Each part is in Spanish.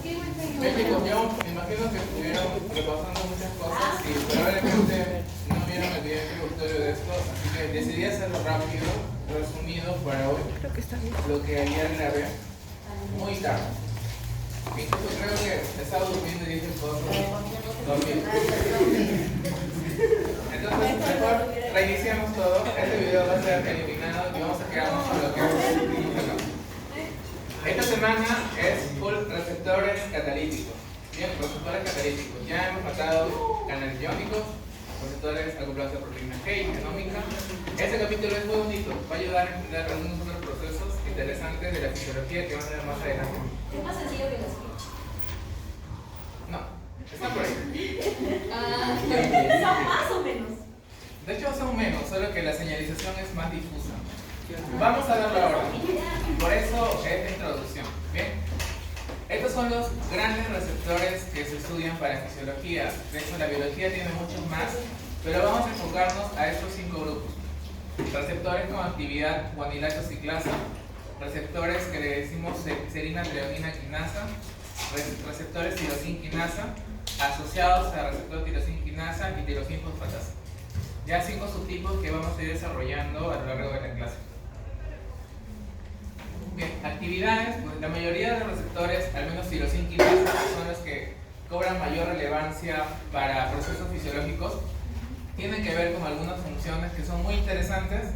Bien, chicos, yo me imagino que estuvieron repasando muchas cosas y probablemente no vieron el video introductorio de esto, así que decidí hacerlo rápido, resumido para hoy, lo que ayer grabé muy tarde. Incluso creo que estaba durmiendo y dije, puedo dormir. Entonces, mejor reiniciamos todo. Este video va a ser eliminado y vamos a quedarnos con lo que vimos acá. Esta semana es full receptores catalíticos. Bien, receptores catalíticos. Ya hemos matado canales iónicos, receptores acoplados a proteína G y genómica. Este capítulo es muy bonito. Va a ayudar a entender algunos otros procesos interesantes de la fisiología que van a ver más adelante. Es más sencillo que los speech. No, está por ahí. Son más o menos. De hecho son menos, solo que la señalización es más difusa. Vamos a darlo ahora. Por eso es la introducción. Bien. Estos son los grandes receptores que se estudian para fisiología. De hecho, la biología tiene muchos más, pero vamos a enfocarnos a estos 5 grupos. Receptores con actividad guanilato ciclasa, receptores que le decimos serina treonina quinasa, receptores tirosin quinasa, asociados a receptor tirosin quinasa y tirosin fosfatasa. Ya 5 subtipos que vamos a ir desarrollando a lo largo de la clase. Bien, actividades, pues la mayoría de los receptores, al menos tirosin quinasa, son los que cobran mayor relevancia para procesos fisiológicos, tienen que ver con algunas funciones que son muy interesantes,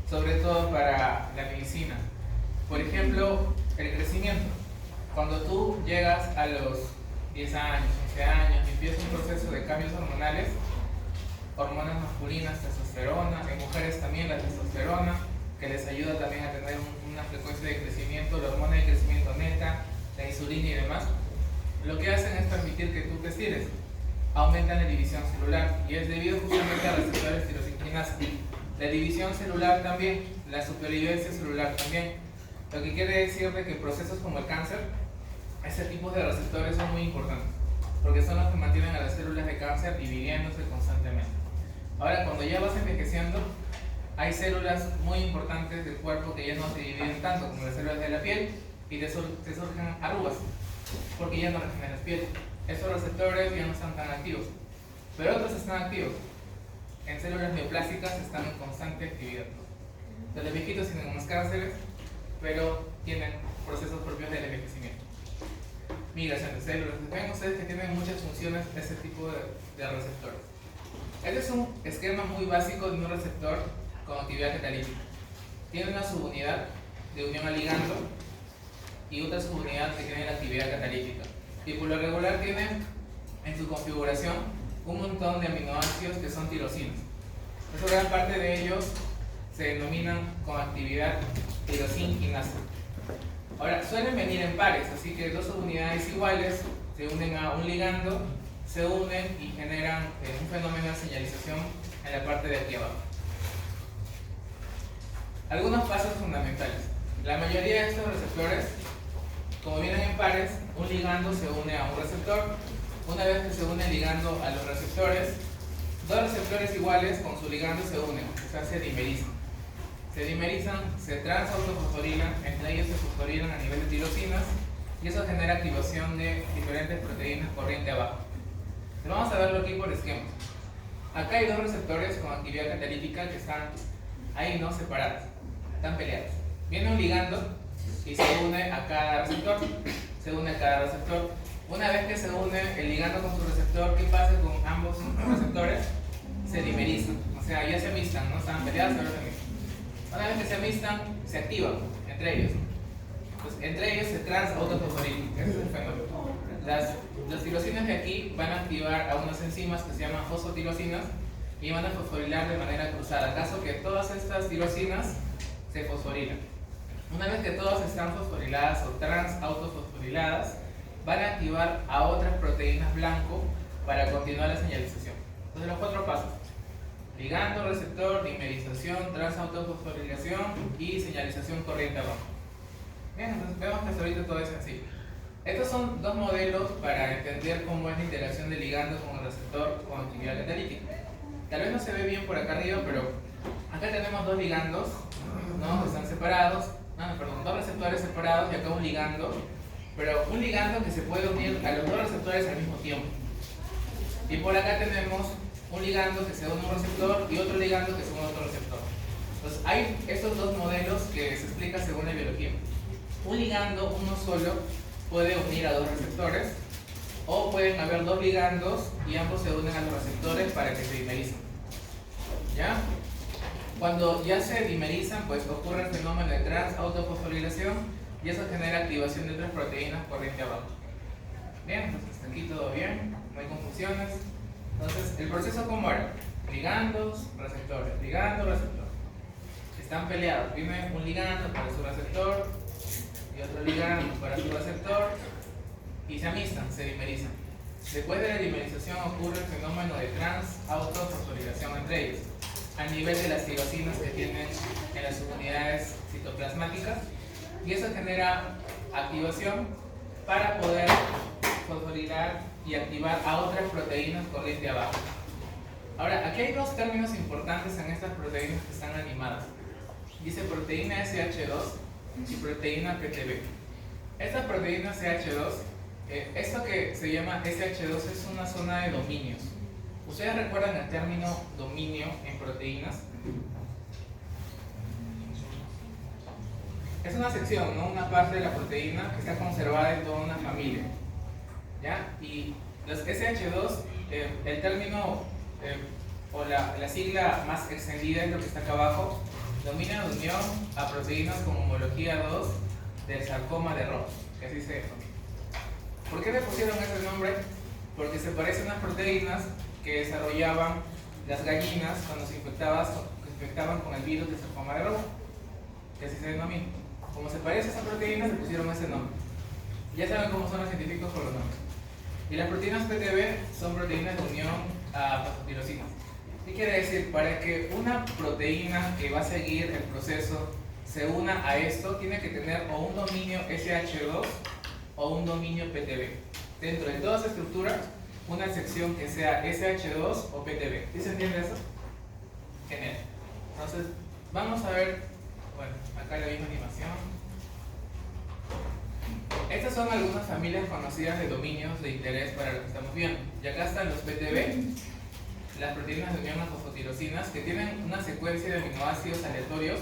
sobre todo para la medicina. Por ejemplo, el crecimiento. Cuando tú llegas a los 10 años, 11 años y empieza un proceso de cambios hormonales, hormonas masculinas, testosterona, en mujeres también la testosterona, que les ayuda también a tener una frecuencia de crecimiento, la hormona de crecimiento neta, la insulina y demás, lo que hacen es permitir que tú te estires, aumentan la división celular y es debido justamente a receptores tirosin quinasa. La división celular también, la supervivencia celular también, lo que quiere decir de que procesos como el cáncer, ese tipo de receptores son muy importantes, porque son los que mantienen a las células de cáncer dividiéndose constantemente. Ahora, cuando ya vas envejeciendo, hay células muy importantes del cuerpo que ya no se dividen tanto como las células de la piel y te surgen arrugas, porque ya no regeneras piel. Estos receptores ya no están tan activos, pero otros están activos. En células neoplásicas están en constante actividad. Los viejitos tienen unos cánceres, pero tienen procesos propios del envejecimiento. Migración de células. Ven ustedes que tienen muchas funciones ese tipo de receptores. Este es un esquema muy básico de un receptor con actividad catalítica. Tiene una subunidad de unión al ligando y otra subunidad que tiene la actividad catalítica. Y por lo regular tiene en su configuración un montón de aminoácidos que son tirosinas. Eso, gran parte de ellos se denominan con actividad tirosin quinasa. Ahora, suelen venir en pares, así que dos subunidades iguales se unen a un ligando, se unen y generan un fenómeno de señalización en la parte de aquí abajo. Algunos pasos fundamentales. La mayoría de estos receptores, como vienen en pares, un ligando se une a un receptor. Una vez que se une el ligando a los receptores, dos receptores iguales con su ligando se unen, o sea, se dimerizan. Se dimerizan, se transautofosforilan, entre ellos se fosforilan a nivel de tirosinas y eso genera activación de diferentes proteínas corriente abajo. Pero vamos a verlo aquí por esquema. Acá hay dos receptores con actividad catalítica que están ahí, no separados, están peleados. Viene un ligando y se une a cada receptor. Se une a cada receptor. Una vez que se une el ligando con su receptor, ¿qué pasa con ambos receptores? Se dimerizan, o sea, ya se amistan, no estaban peleados, ahora se amistan. Una vez que se amistan, se activan entre ellos. Pues entre ellos se transautofosforilan, ese es el fenómeno. Las tirosinas de aquí van a activar a unas enzimas que se llaman fosfotirosinas y van a fosforilar de manera cruzada, caso que todas estas tirosinas se fosforilan. Una vez que todas están fosforiladas o transautofosforiladas, van a activar a otras proteínas blanco para continuar la señalización. Entonces, los 4 pasos: ligando, receptor, dimerización, transautofosforilación y señalización corriente abajo. Bien, entonces vemos que hasta ahorita todo es sencillo. Estos son dos modelos para entender cómo es la interacción del ligando con el receptor con actividad catalítica. Tal vez no se ve bien por acá arriba, pero acá tenemos dos ligandos, ¿no? Que están separados, dos receptores separados y acá un ligando pero un ligando que se puede unir a los dos receptores al mismo tiempo. Y por acá tenemos un ligando que se une a un receptor y otro ligando que se une a otro receptor. Entonces hay estos dos modelos que se explican según la biología. Un ligando, uno solo, puede unir a dos receptores, o pueden haber dos ligandos y ambos se unen a los receptores para que se dimericen. ¿Ya? Cuando ya se dimerizan, pues ocurre el fenómeno de trans-autofosforilación y eso genera activación de otras proteínas corriente abajo. Bien, entonces hasta aquí todo bien, no hay confusiones. Entonces, ¿el proceso cómo era? Ligandos, receptores, ligando, receptor. Están peleados, viene un ligando para su receptor y otro ligando para su receptor y se amistan, se dimerizan. Después de la dimerización ocurre el fenómeno de trans-autofosforilación entre ellos, a nivel de las tirosinas que tienen en las subunidades citoplasmáticas, y eso genera activación para poder fosforilar y activar a otras proteínas corriente abajo. Ahora, aquí hay dos términos importantes en estas proteínas que están animadas. Dice proteína SH2 y proteína PTB. Esta proteína SH2, esto que se llama SH2 es una zona de dominios. ¿Ustedes recuerdan el término dominio en proteínas? Es una sección, ¿no? Una parte de la proteína que está conservada en toda una familia. ¿Ya? Y los SH2, el término o la sigla más extendida es lo que está acá abajo, domina de unión a proteínas con homología 2 del sarcoma de Roch, que así se llama. ¿Por qué le pusieron ese nombre? Porque se parecen a las proteínas que desarrollaban las gallinas cuando se infectaban con el virus del sarcoma de Roch, que así se denomina. Como se parece a esa proteína, le pusieron ese nombre. Ya saben cómo son los científicos con los nombres. Y las proteínas PTB son proteínas de unión a fosfotirosinas. ¿Qué quiere decir? Para que una proteína que va a seguir el proceso se una a esto, tiene que tener o un dominio SH2 o un dominio PTB. Dentro de toda esa estructura, una sección que sea SH2 o PTB. ¿Sí se entiende eso? Genial. Entonces, vamos a ver, bueno, acá la misma animación. Estas son algunas familias conocidas de dominios de interés para lo que estamos viendo. Y acá están los PTB, las proteínas de unión a fosfotirosinas, que tienen una secuencia de aminoácidos aleatorios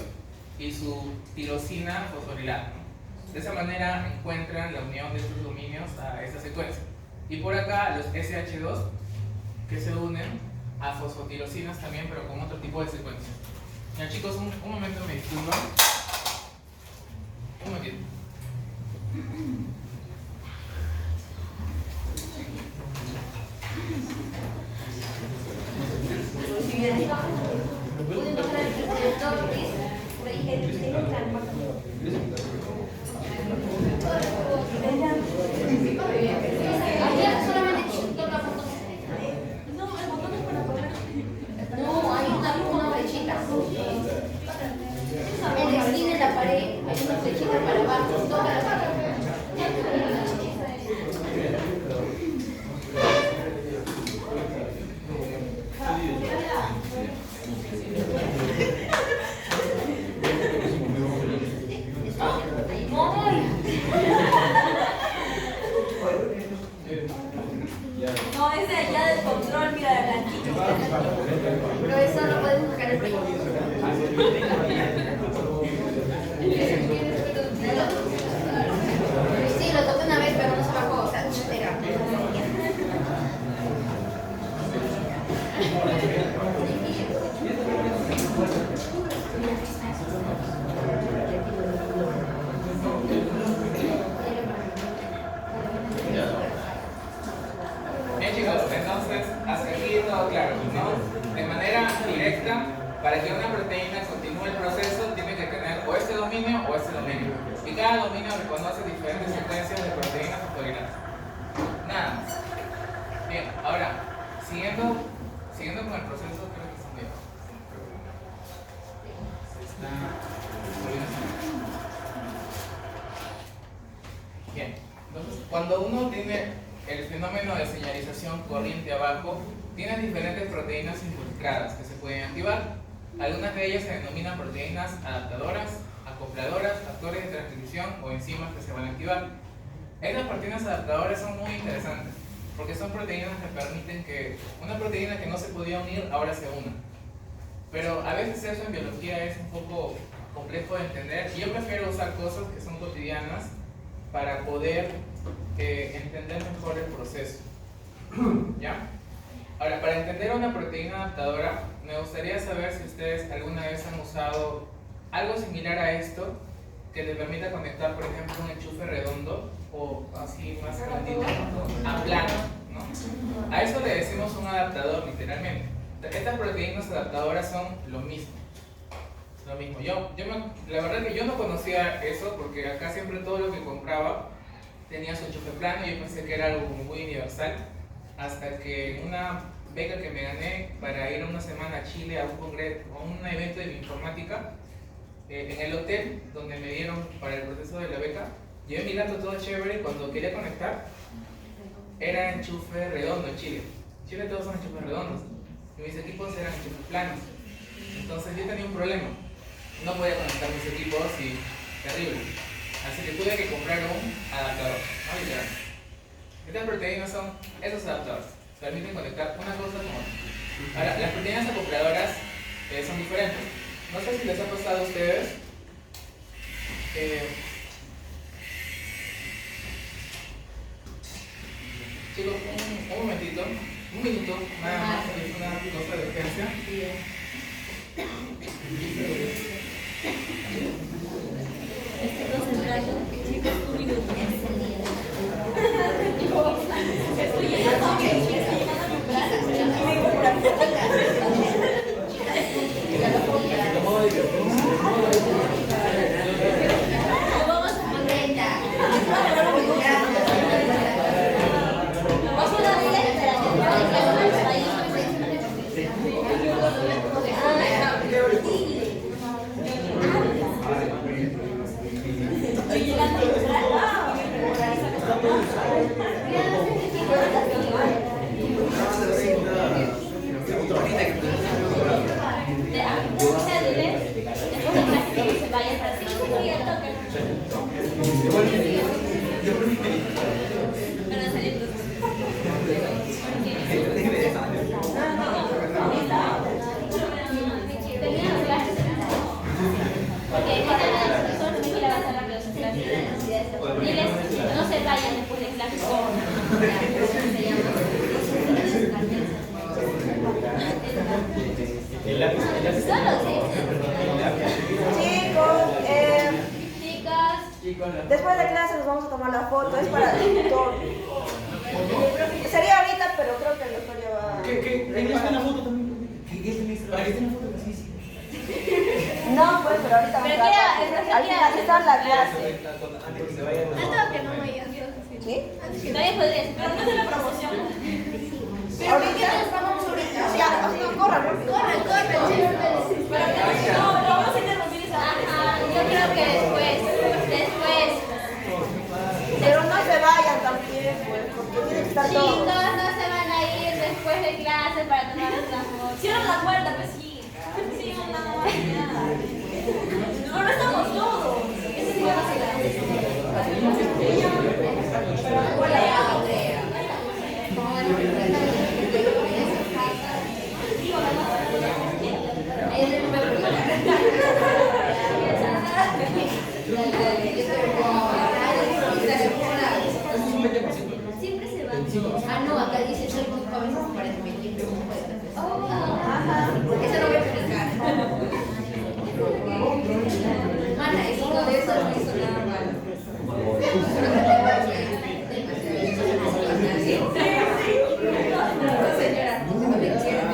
y su tirosina fosforilada. De esa manera encuentran la unión de estos dominios a esta secuencia. Y por acá los SH2, que se unen a fosfotirosinas también, pero con otro tipo de secuencia. Ya chicos, un momento, me disculpan. Un momentito. No, hay una flechita. En la esquina de la pared hay una flechita para abajo. Toca la pared. No, ese allá del control, mira, de blanquito. Pero eso no podemos sacar el brillo. Sí, lo toqué una vez, pero no se bajó, o sea, era. Bien chicos, entonces hasta aquí todo claro, ¿no? De manera directa, para que una proteína continúe el proceso, tiene que tener o este dominio o este dominio. Y cada dominio reconoce diferentes secuencias de proteínas fosforiladas. Nada más. Bien, ahora, siguiendo con el proceso, creo que están bien. Bien, entonces cuando uno tiene el fenómeno de señalización corriente abajo, tiene diferentes proteínas involucradas que se pueden activar. Algunas de ellas se denominan proteínas adaptadoras, acopladoras, factores de transcripción o enzimas que se van a activar. Estas proteínas adaptadoras son muy interesantes porque son proteínas que permiten que una proteína que no se podía unir ahora se una. Pero a veces eso en biología es un poco complejo de entender y yo prefiero usar cosas que son cotidianas para poder entender mejor el proceso. ¿Ya? Ahora, para entender una proteína adaptadora, me gustaría saber si ustedes alguna vez han usado algo similar a esto que les permita conectar, por ejemplo, un enchufe redondo o así más grandito a plano, ¿no? A eso le decimos un adaptador, literalmente. Estas proteínas adaptadoras son lo mismo. Lo mismo. La verdad que yo no conocía eso porque acá siempre todo lo que compraba tenía su enchufe plano y yo pensé que era algo muy universal hasta que en una beca que me gané para ir una semana a Chile a un congreso, a un evento de informática, en el hotel donde me dieron para el proceso de la beca, llevé mi laptop todo chévere y cuando quería conectar era enchufe redondo en Chile. En Chile todos son enchufes redondos y mis equipos eran enchufes planos. Entonces yo tenía un problema. No podía conectar mis equipos y terrible. Así que tuve que comprar un adaptador, ¿no? Literalmente. Estas proteínas son esos adaptadores. Permiten conectar una cosa con otra. Ahora, las proteínas acopladoras son diferentes. No sé si les ha pasado a ustedes. Chicos, un momentito. Un minuto, nada más. Es una cosa de urgencia. Estoy concentrando. Chicos, un minuto. Estoy llegando a después de clase nos vamos a tomar la foto, es para el tutor. Sería ahorita, pero creo que el doctor ya va. ¿Qué está en la foto también? ¿Qué está en la foto? Sí, sí. No, pues, pero ahorita vamos a al finalizar la clase. Antes que se vaya. Antes que no me digas. ¿Sí? También podría ser, pero no es de la promoción. Ahorita estamos ahorita. Ya, corran, Corre, no, vamos a interrumpir esa. Ajá, yo creo que después. Pero no se vayan también, pues, porque tienen que estar todos. Chicos, no se van a ir después de clase para tomar nuestra foto. Cierran la puerta, pues sí. Sí, no, no estamos todos. Ese sí va a ser. Siempre se va. Ah, no, acá dice soy muy joven, se parece mentir, pero no puede hacer. Eso no voy a explicar. Mana, eso no de eso no hizo nada malo. Señora, no me quieren,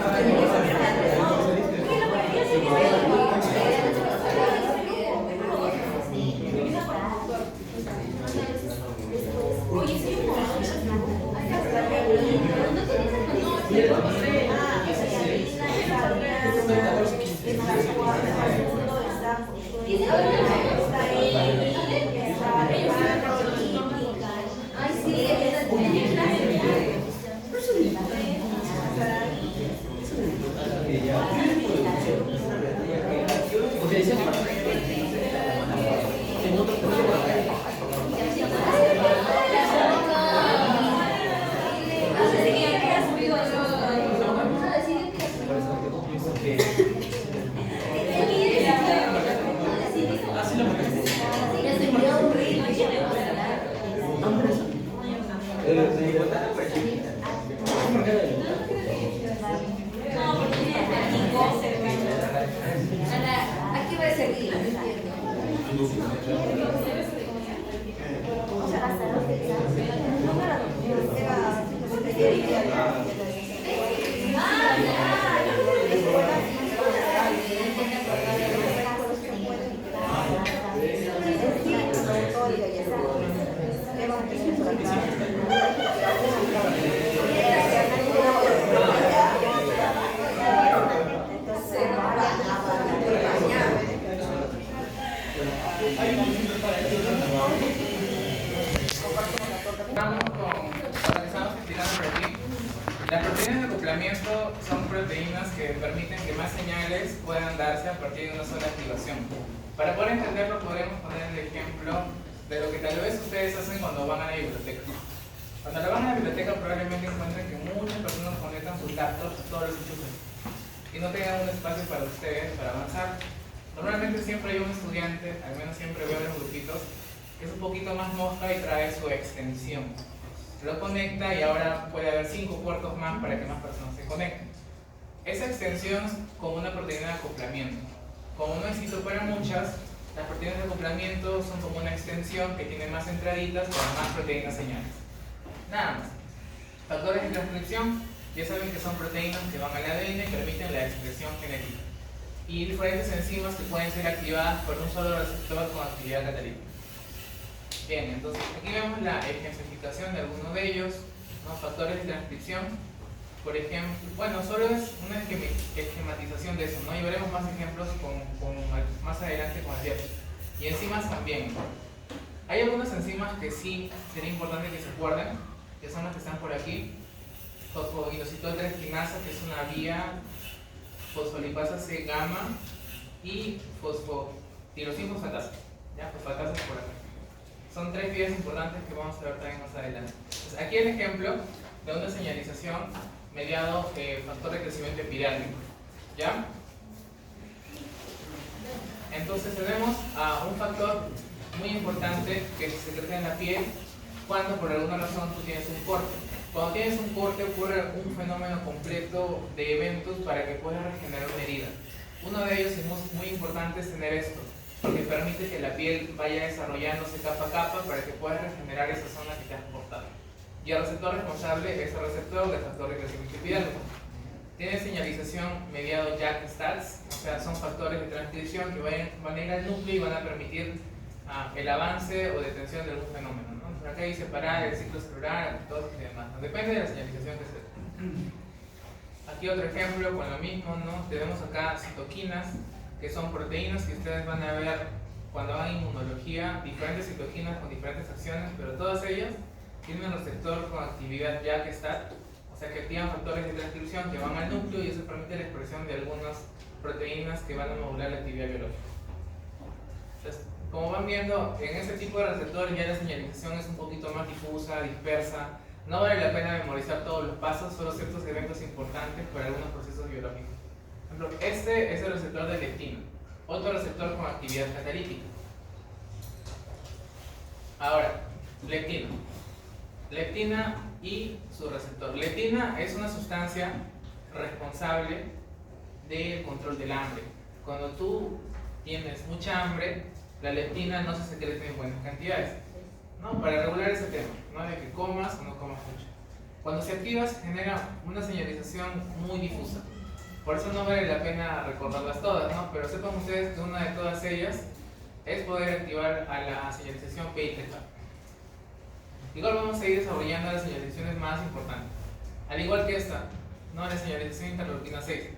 Las proteínas de acoplamiento son proteínas que permiten que más señales puedan darse a partir de una sola activación. Para poder entenderlo podemos poner el ejemplo de lo que tal vez ustedes hacen cuando van a la biblioteca. Cuando van a la biblioteca probablemente encuentren que muchas personas conectan sus laptops a todos los enchufes y no tengan un espacio para ustedes para avanzar. Normalmente siempre hay un estudiante, al menos siempre veo en los grupitos, que es un poquito más mosca y trae su extensión. Lo conecta y ahora puede haber 5 puertos más para que más personas se conecten. Esa extensión es como una proteína de acoplamiento. Como no existe para muchas, las proteínas de acoplamiento son como una extensión que tiene más entraditas con más proteínas señales. Nada más. Factores de transcripción, ya saben que son proteínas que van al ADN y permiten la expresión genética. Y diferentes enzimas que pueden ser activadas por un solo receptor con actividad catalítica. Bien, entonces aquí vemos la ejemplificación de algunos de ellos, ¿no? Factores de transcripción, por ejemplo, bueno, solo es una esquematización de eso, ¿no? Y veremos más ejemplos más adelante con el diapo. Y enzimas también, ¿no? Hay algunas enzimas que sí sería importante que se acuerden, que son las que están por aquí. Fosfoinositol 3 quinasa, que es una vía, fosfolipasa C gamma y fosfotirosifosfatasa, ¿ya? Fosfatasa por acá. Son 3 vías importantes que vamos a ver también más adelante. Entonces, aquí el ejemplo de una señalización mediado factor de crecimiento epidérmico, ¿ya? Entonces tenemos a un factor muy importante que se crece en la piel cuando por alguna razón tú tienes un corte. Cuando tienes un corte ocurre un fenómeno completo de eventos para que puedas regenerar una herida. Uno de ellos es muy importante es tener esto, porque permite que la piel vaya desarrollándose capa a capa para que puedas regenerar esa zona que te has cortado. Y el receptor responsable es el receptor del factor de crecimiento epidérmico. Tiene señalización mediado JAK-STATs, o sea, son factores de transcripción que van a ir al núcleo y van a permitir el avance o detención de algún fenómeno, ¿no? Por acá dice parar el ciclo celular, apoptosis y demás, ¿no? Depende de la señalización que se dé. Aquí otro ejemplo con lo mismo, ¿no? Tenemos acá citoquinas, que son proteínas que ustedes van a ver cuando hagan inmunología, diferentes citoquinas con diferentes acciones, pero todas ellas tienen un receptor con actividad JAK-STAT, o sea que activan factores de transcripción que van al núcleo y eso permite la expresión de algunas proteínas que van a modular la actividad biológica. Entonces, como van viendo, en ese tipo de receptores ya la señalización es un poquito más difusa, dispersa, no vale la pena memorizar todos los pasos, solo ciertos eventos importantes para algunos procesos biológicos. Por ejemplo, este es el receptor de leptina, otro receptor con actividad catalítica. Ahora, leptina. Leptina y su receptor. Leptina es una sustancia responsable del control del hambre. Cuando tú tienes mucha hambre, la leptina no se secreta en buenas cantidades, ¿no? Para regular ese tema, ¿no? De que comas o no comas mucho. Cuando se activa se genera una señalización muy difusa. Por eso no vale la pena recordarlas todas, ¿no? Pero sepan ustedes que una de todas ellas es poder activar a la señalización P y teta. Igual vamos a ir desarrollando las señalizaciones más importantes. Al igual que esta, ¿no? La señalización interleuquina 6,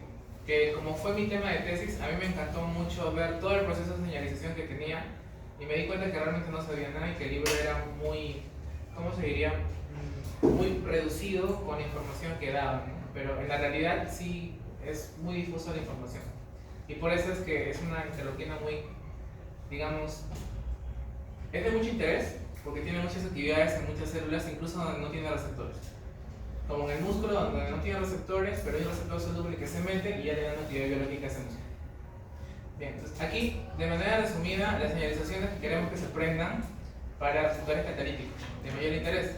que como fue mi tema de tesis, a mí me encantó mucho ver todo el proceso de señalización que tenía y me di cuenta que realmente no sabía nada y que el libro era muy, ¿cómo se diría? Muy reducido con la información que daba, ¿no? Pero en la realidad sí es muy difusa la información. Y por eso es que es una interleuquina muy, digamos, es de mucho interés porque tiene muchas actividades en muchas células, incluso donde no tiene receptores. Como en el músculo, donde no tiene receptores, pero hay un receptor soluble que se mete y ya le da una actividad biológica a ese músculo. Bien, entonces aquí, de manera resumida, las señalizaciones que queremos que se aprendan para receptores catalíticos de mayor interés.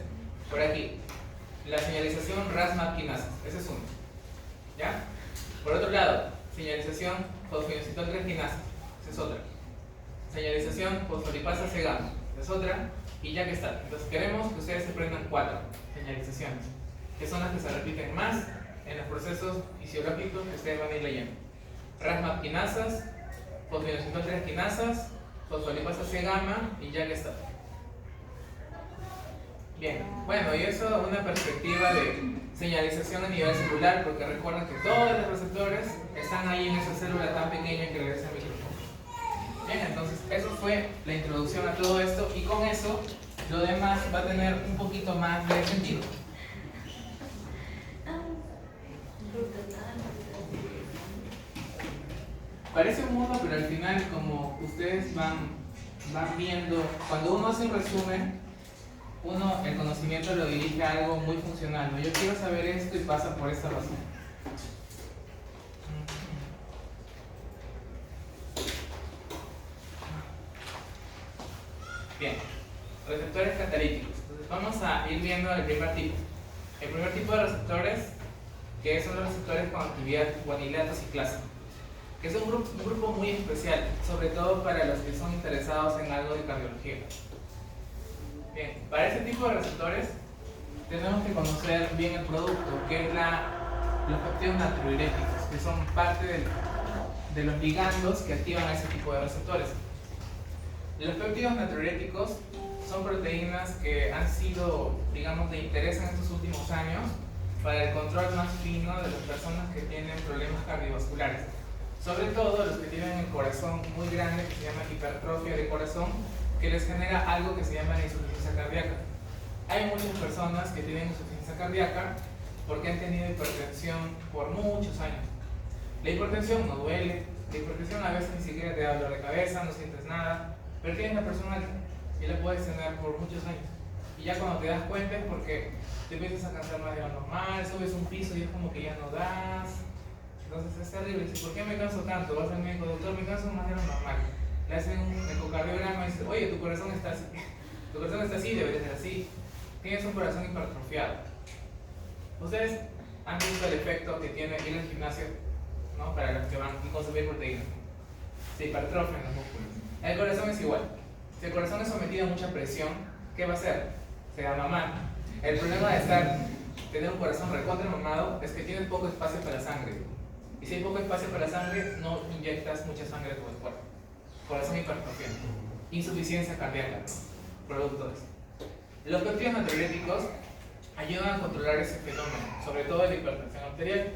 Por aquí, la señalización RAS-MAP quinasa, ese es uno. ¿Ya? Por otro lado, señalización fosfoinositol 3 quinasa, esa es otra. Señalización fosfolipasa C-gamma es otra, y ya que está. Entonces queremos que ustedes se aprendan 4 señalizaciones, que son las que se repiten más en los procesos fisiológicos que ustedes van a ir leyendo. RAS-MAP quinasas, fosfodienosinol-3 quinasas, fosfolipasa C-gamma, y ya que está. Bien, bueno, y eso una perspectiva de señalización a nivel celular, porque recuerden que todos los receptores están ahí en esa célula tan pequeña que regresa al microscopio. Bien, entonces eso fue la introducción a todo esto, y con eso lo demás va a tener un poquito más de sentido. Parece un mundo, pero al final, como ustedes van viendo, cuando uno hace un resumen, el conocimiento lo dirige a algo muy funcional, ¿no? Yo quiero saber esto y pasa por esta razón. Bien, receptores catalíticos. Entonces vamos a ir viendo el primer tipo. El primer tipo de receptores, que son los receptores con actividad guanilato ciclasa, que es un grupo muy especial, sobre todo para los que son interesados en algo de cardiología. Bien, para este tipo de receptores tenemos que conocer bien el producto, que es los péptidos natriuréticos, que son parte de los ligandos que activan a ese tipo de receptores. Los péptidos natriuréticos son proteínas que han sido, digamos, de interés en estos últimos años para el control más fino de las personas que tienen problemas cardiovasculares. Sobre todo los que tienen el corazón muy grande, que se llama hipertrofia de corazón, que les genera algo que se llama la insuficiencia cardíaca. Hay muchas personas que tienen insuficiencia cardíaca porque han tenido hipertensión por muchos años. La hipertensión no duele, la hipertensión a veces ni siquiera te da dolor de cabeza, no sientes nada, pero tienes la presión alta y la puedes tener por muchos años. Y ya cuando te das cuenta es porque te empiezas a cansar más de lo normal, subes un piso y es como que ya no das. Entonces es terrible. Dices, ¿por qué me canso tanto? Vas al médico, doctor, me canso más de lo normal. Le hacen un ecocardiograma y dicen, oye, tu corazón está así. Tu corazón está así, debería ser así. Tienes un corazón hipertrofiado. Ustedes han visto el efecto que tiene ir al gimnasio, ¿no? Para los que van y consumir proteínas. Se hipertrofian los músculos. El corazón es igual. Si el corazón es sometido a mucha presión, ¿qué va a hacer? Se va a mamar. El problema de tener un corazón recontra mamado es que tienes poco espacio para sangre. Y si hay poco espacio para sangre, no inyectas mucha sangre a tu cuerpo. Corazón hipertrofiado. Insuficiencia cardíaca, producto de eso. Los péptidos natriuréticos ayudan a controlar ese fenómeno, sobre todo la hipertensión arterial.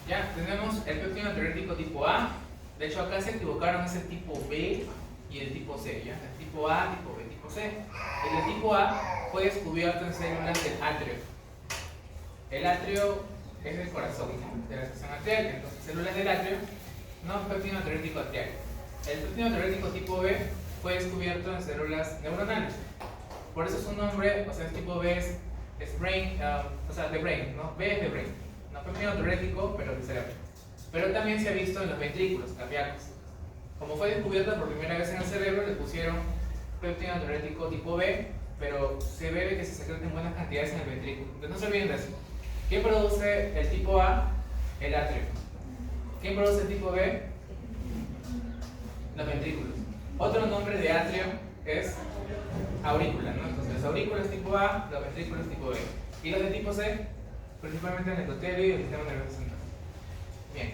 Ya, tenemos el péptido natriurético tipo A. De hecho, acá se equivocaron, es el tipo B y el tipo C. ¿Ya? El tipo A, tipo B, tipo C. El tipo A fue descubierto en células del atrio. El atrio es el corazón, ¿no? De la sección arterial. Entonces, células del atrio, no péptido natriurético arterial. El péptido natriurético tipo B fue descubierto en células neuronales. Por eso su nombre, o sea, el tipo B es brain, o sea, de brain, ¿no? B es de brain. No péptido natriurético, pero de cerebro. Pero también se ha visto en los ventrículos cardíacos. Como fue descubierta por primera vez en el cerebro, le pusieron péptido natriurético tipo B, pero se ve que se secreta en buenas cantidades en el ventrículo. Entonces no se olviden de eso. ¿Qué produce el tipo A? El atrio. ¿Quién produce el tipo B? Los ventrículos. Otro nombre de atrio es aurícula, ¿no? Entonces los aurículas tipo A, los ventrículos tipo B. ¿Y los de tipo C? Principalmente el endotelio y el sistema nervioso central. Bien.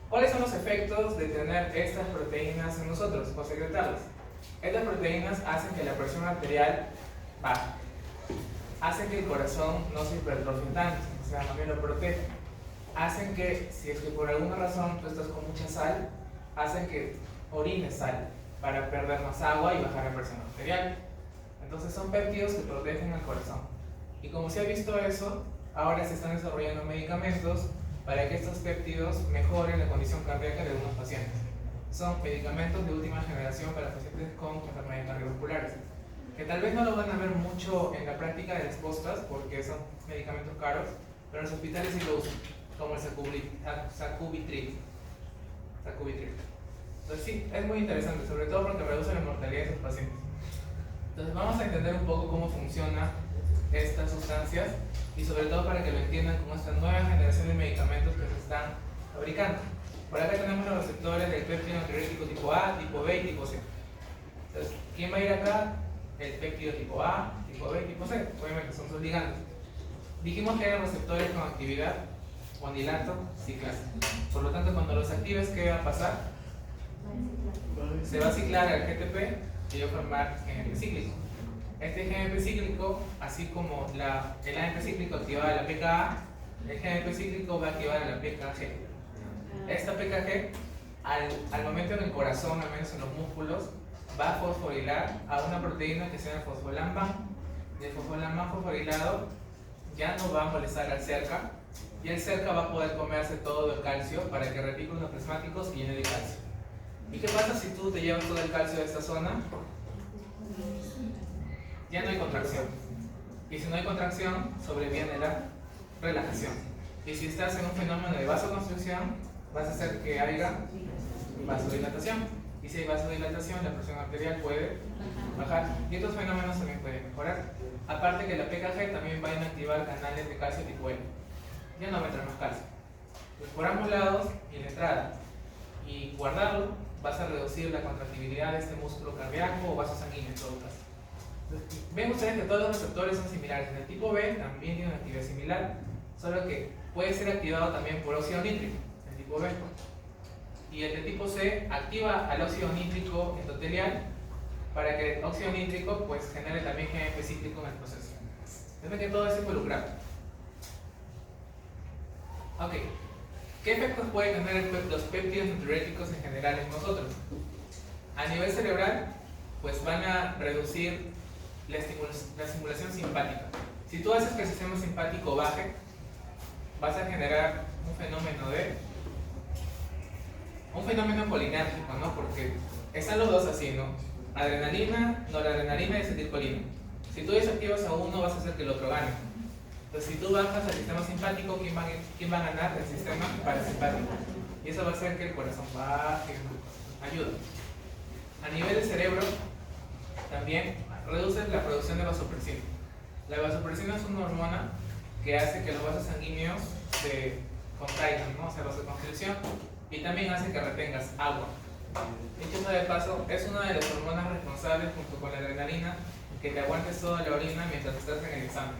¿Cuáles son los efectos de tener estas proteínas en nosotros o secretarlas? Estas proteínas hacen que la presión arterial baje. Hacen que el corazón no se hipertrofie tanto, o sea, más bien lo protege. Hacen que, si es que por alguna razón tú estás con mucha sal, hacen que orines sal para perder más agua y bajar la presión arterial. Entonces son péptidos que protegen al corazón. Y como se ha visto eso, ahora se están desarrollando medicamentos para que estos péptidos mejoren la condición cardíaca de algunos pacientes. Son medicamentos de última generación para pacientes con enfermedades cardiovasculares, que tal vez no lo van a ver mucho en la práctica de las postas porque son medicamentos caros, pero en los hospitales sí lo usan, como el sacubitril. Entonces sí, es muy interesante, sobre todo porque reduce la mortalidad de esos pacientes. Entonces vamos a entender un poco cómo funcionan estas sustancias y sobre todo para que lo entiendan con esta nueva generación de medicamentos que se están fabricando. Por acá tenemos los receptores del péptido natriurético tipo A, tipo B y tipo C. Entonces, ¿quién va a ir acá? El péptido tipo A, tipo B y tipo C. Obviamente son sus ligandos. Dijimos que eran receptores con actividad guanilato ciclasa. Por lo tanto, cuando los actives, ¿qué va a pasar? Se va a ciclar al GTP y va a formar GNP cíclico. Este GNP cíclico, así como el ANP cíclico activaba la pKa, el GNP cíclico va a activar a la pKg. Esta pKg, al momento en el corazón, al menos en los músculos, va a fosforilar a una proteína que se llama fosfolamban. Y el fosfolamban fosforilado ya no va a molestar al cerca, y el cerca va a poder comerse todo el calcio para que retículos plasmáticos y llene de calcio. ¿Y qué pasa si tú te llevas todo el calcio de esta zona? Ya no hay contracción. Y si no hay contracción, sobreviene la relajación. Y si estás en un fenómeno de vasoconstricción, vas a hacer que haya vasodilatación. Y si hay vasodilatación, la presión arterial puede bajar. Y estos fenómenos también pueden mejorar. Aparte que la PKG también va a inactivar canales de calcio tipo L. Ya no va a entrar más calcio. Pues por ambos lados y la entrada. Y guardarlo, vas a reducir la contractibilidad de este músculo cardíaco o vaso sanguíneo en todo caso. Entonces, ven ustedes que todos los receptores son similares. En el tipo B también tiene una actividad similar, solo que puede ser activado también por óxido nítrico, el tipo B. Y el de tipo C activa al óxido nítrico endotelial para que el óxido nítrico pues genere también GNP cíclico en el proceso. Entonces que todo es involucrado. Ok, ¿qué efectos pueden tener los péptidos natriuréticos en general en nosotros? A nivel cerebral, pues van a reducir la estimulación simpática. Si tú haces que el sistema simpático baje, vas a generar un fenómeno colinérgico, ¿no? Porque están los dos así, ¿no? Adrenalina, noradrenalina y acetilcolina. Si tú desactivas a uno, vas a hacer que el otro gane. Entonces, si tú bajas al sistema simpático, ¿quién va a ganar? El sistema parasimpático. Y eso va a hacer que el corazón baje, ayuda. A nivel del cerebro, también reduce la producción de vasopresina. La vasopresina es una hormona que hace que los vasos sanguíneos se contraigan, ¿no? O sea, vasoconstricción, y también hace que retengas agua. Dicho sea de paso, es una de las hormonas responsables, junto con la adrenalina, que te aguantes toda la orina mientras estás en el examen,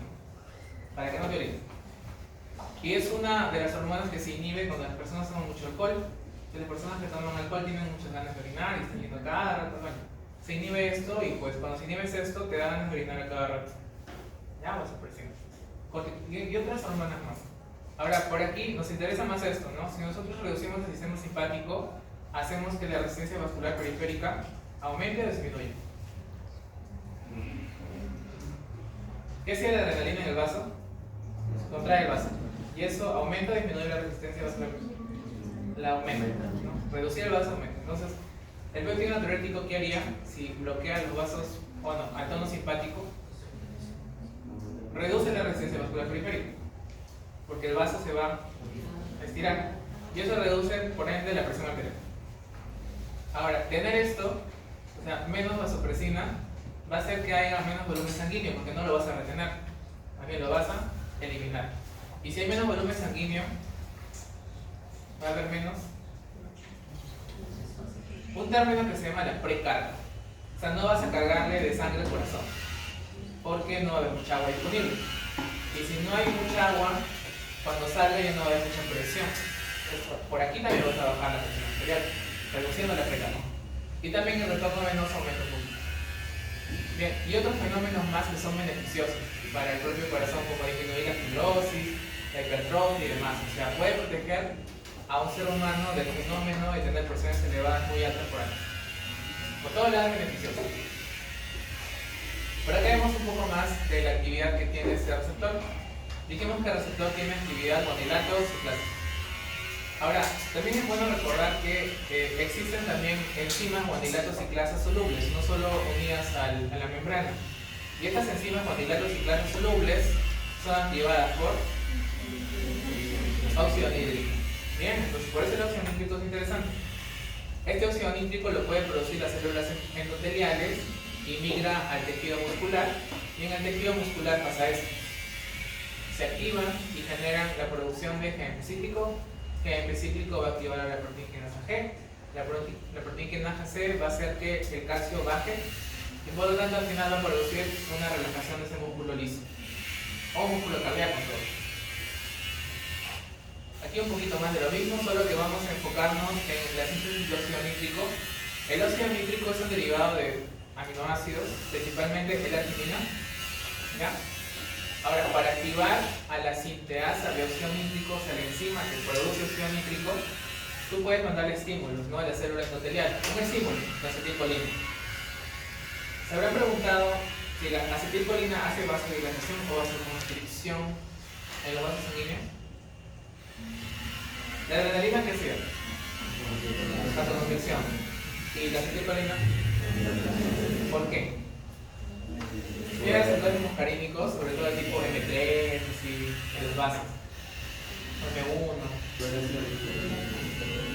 para que no te orines. Y es una de las hormonas que se inhibe cuando las personas toman mucho alcohol. Que las personas que toman alcohol tienen muchas ganas de orinar y están yendo a cada rato. Bueno, se inhibe esto y pues cuando se inhibes esto te da ganas de orinar a cada rato. Ya vas a presionar. Y otras hormonas más. Ahora, por aquí nos interesa más esto, ¿no? Si nosotros reducimos el sistema simpático, hacemos que la resistencia vascular periférica aumente o disminuya. ¿Qué hacía la adrenalina en el vaso? Contrae el vaso. Y eso aumenta o disminuye la resistencia vascular. La aumenta, ¿no? Reducir el vaso aumenta. Entonces, el péptido natriurético, ¿qué haría si bloquea los vasos, o no, al tono simpático? Reduce la resistencia vascular periférica, porque el vaso se va a estirar. Y eso reduce, por ende, la presión arterial. Ahora, tener esto, o sea, menos vasopresina, va a hacer que haya menos volumen sanguíneo, porque no lo vas a retener, también lo vas a eliminar. Y si hay menos volumen sanguíneo, va a haber menos un término que se llama la precarga. O sea, no vas a cargarle de sangre al corazón, porque no va a haber mucha agua disponible. Y si no hay mucha agua, cuando salga ya no va a haber mucha presión. Entonces, por aquí también vas a bajar la presión arterial, reduciendo la precarga. Y también el retorno venoso aumenta un poquito. Bien, y otros fenómenos más que son beneficiosos para el propio corazón, como disminuir la fibrosis, la hipertrofia y demás. O sea, puede proteger a un ser humano del fenómeno de tener presiones elevadas muy altas por año. Por todo lado es beneficioso. Por acá vemos un poco más de la actividad que tiene este receptor. Dijimos que el receptor tiene actividad guanilato ciclasa. Ahora, también es bueno recordar que existen también enzimas guanilato ciclasa solubles, no solo unidas a la membrana. Y estas enzimas guanilato ciclasa solubles son activadas por óxido nítrico. Bien, entonces por eso el óxido nítrico es interesante. Este óxido nítrico lo pueden producir las células endoteliales y migra al tejido muscular. Y en el tejido muscular pasa esto. Se activan y generan la producción de GNP cíclico que en bicíclico va a activar a la proteína quinasa G. La proteína quinasa C va a hacer que el calcio baje y por lo tanto al final va a producir una relajación de ese músculo liso o músculo cardíaco. Aquí un poquito más de lo mismo, solo que vamos a enfocarnos en la síntesis de óxido nítrico. El óxido nítrico es un derivado de aminoácidos, principalmente L-arginina. ¿Ya? Ahora, para activar a la sinteasa de óxido nítrico, o sea, la enzima que produce óxido nítrico, tú puedes mandarle estímulos, ¿no?, a la célula endotelial. Un estímulo, la acetilcolina. Se habrá preguntado si la acetilcolina hace vasodilatación o vasoconstricción en los vasos sanguíneos. La adrenalina, ¿qué hacía? Vasoconstricción. ¿Y la acetilcolina? ¿Por qué? Mira receptores muscarínicos, sobre todo el tipo M3, así, en los vasos. M1.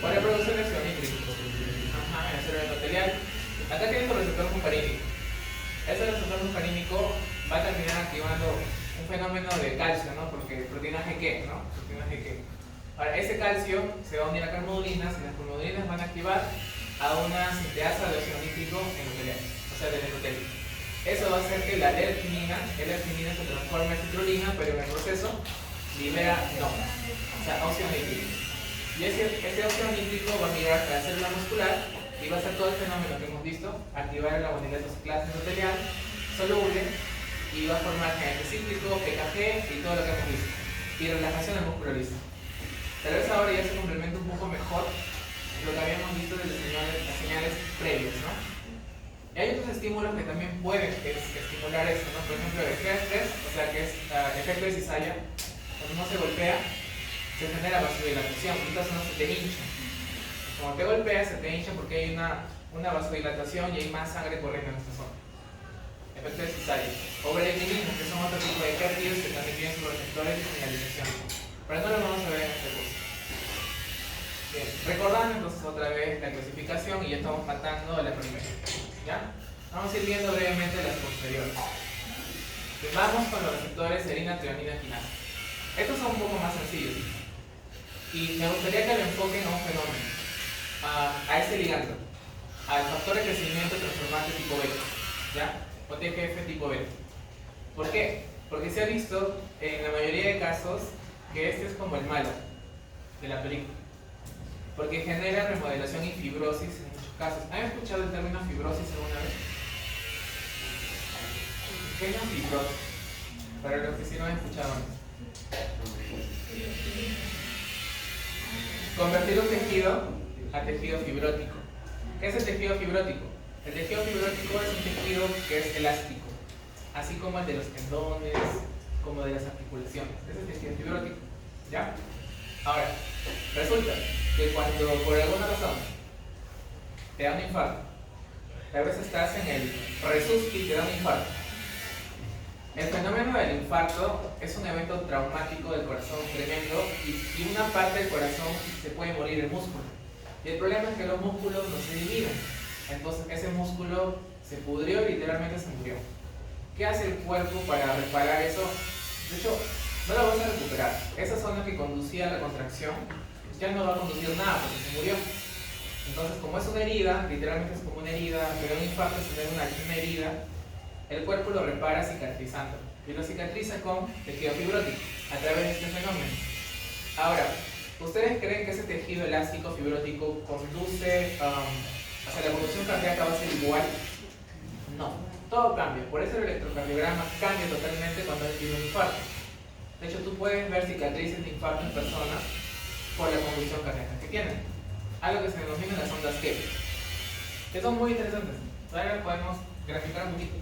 Para producción de óxido nítrico. Ajá, en la célula endotelial. Acá tienes tu receptor muscarínico. Ese receptor muscarínico va a terminar activando un fenómeno de calcio, ¿no? Porque proteína GQ, ¿no? Proteína GQ. Ahora, ese calcio se va a unir a carmodulanas y las carmodulanas van a activar a una sinteasa de óxido nítrico endotelial, o sea, del endotelio. Eso va a hacer que la L-arginina se transforme en citrulina, pero en el proceso libera no, o sea, óxido nítrico. Y ese óxido nítrico va a migrar a la célula muscular y va a hacer todo el fenómeno que hemos visto, activar la guanidinosa endotelial soluble y va a formar GNP cíclico, PKG y todo lo que hemos visto. Y relajación del músculo liso. Tal vez ahora ya se complementa un poco mejor lo que habíamos visto de las señales previas, ¿no? Y hay otros estímulos que también pueden estimular esto, ¿no? Por ejemplo, el G3, o sea, que es efecto de cizalla. Cuando uno se golpea, se genera vasodilatación, y esta zona se te hincha. Como te golpeas, se te hincha porque hay una vasodilatación y hay más sangre corriendo en esta zona. Efecto de cizalla. O bretinismo, que son otro tipo de péptidos que también tienen sus receptores de señalización. Pero no lo vamos a ver en este curso. Bien, recordando entonces otra vez la clasificación y ya estamos matando a la primera. ¿Ya? Vamos a ir viendo brevemente las posteriores. Vamos con los receptores serina, treonina, quinasa. Estos son un poco más sencillos. Y me gustaría que lo enfoquen a un fenómeno, a ese ligando, al factor de crecimiento transformante tipo beta, ¿ya? O TGF tipo beta. ¿Por qué? Porque se ha visto en la mayoría de casos que este es como el malo de la película. Porque genera remodelación y fibrosis en muchos casos. ¿Han escuchado el término fibrosis alguna vez? ¿Qué es la fibrosis? Para los que sí no han escuchado antes. Convertir un tejido a tejido fibrótico. ¿Qué es el tejido fibrótico? El tejido fibrótico es un tejido que es elástico, así como el de los tendones, como de las articulaciones. Ese es el tejido fibrótico. ¿Ya? Ahora, resulta que cuando por alguna razón te da un infarto, a veces estás en el resuscito y te da un infarto. El fenómeno del infarto es un evento traumático del corazón tremendo y una parte del corazón se puede morir, el músculo. Y el problema es que los músculos no se dividen. Entonces ese músculo se pudrió y literalmente se murió. ¿Qué hace el cuerpo para reparar eso? De hecho, no lo vas a recuperar. Esa zona que conducía a la contracción ya no va a conducir nada porque se murió. Entonces, como es una herida, literalmente es como una herida, pero un infarto es tener una herida, el cuerpo lo repara cicatrizando. Y lo cicatriza con tejido fibrótico a través de este fenómeno. Ahora, ¿ustedes creen que ese tejido elástico fibrótico conduce hacia la evolución cardíaca va a ser igual? No, todo cambia. Por eso el electrocardiograma cambia totalmente cuando hay un infarto. De hecho, tú puedes ver cicatrices de infarto en personas por la convulsión cardíaca que tienen. Algo que se denomina las ondas Kepler, que son muy interesantes. Ahora podemos graficar un poquito.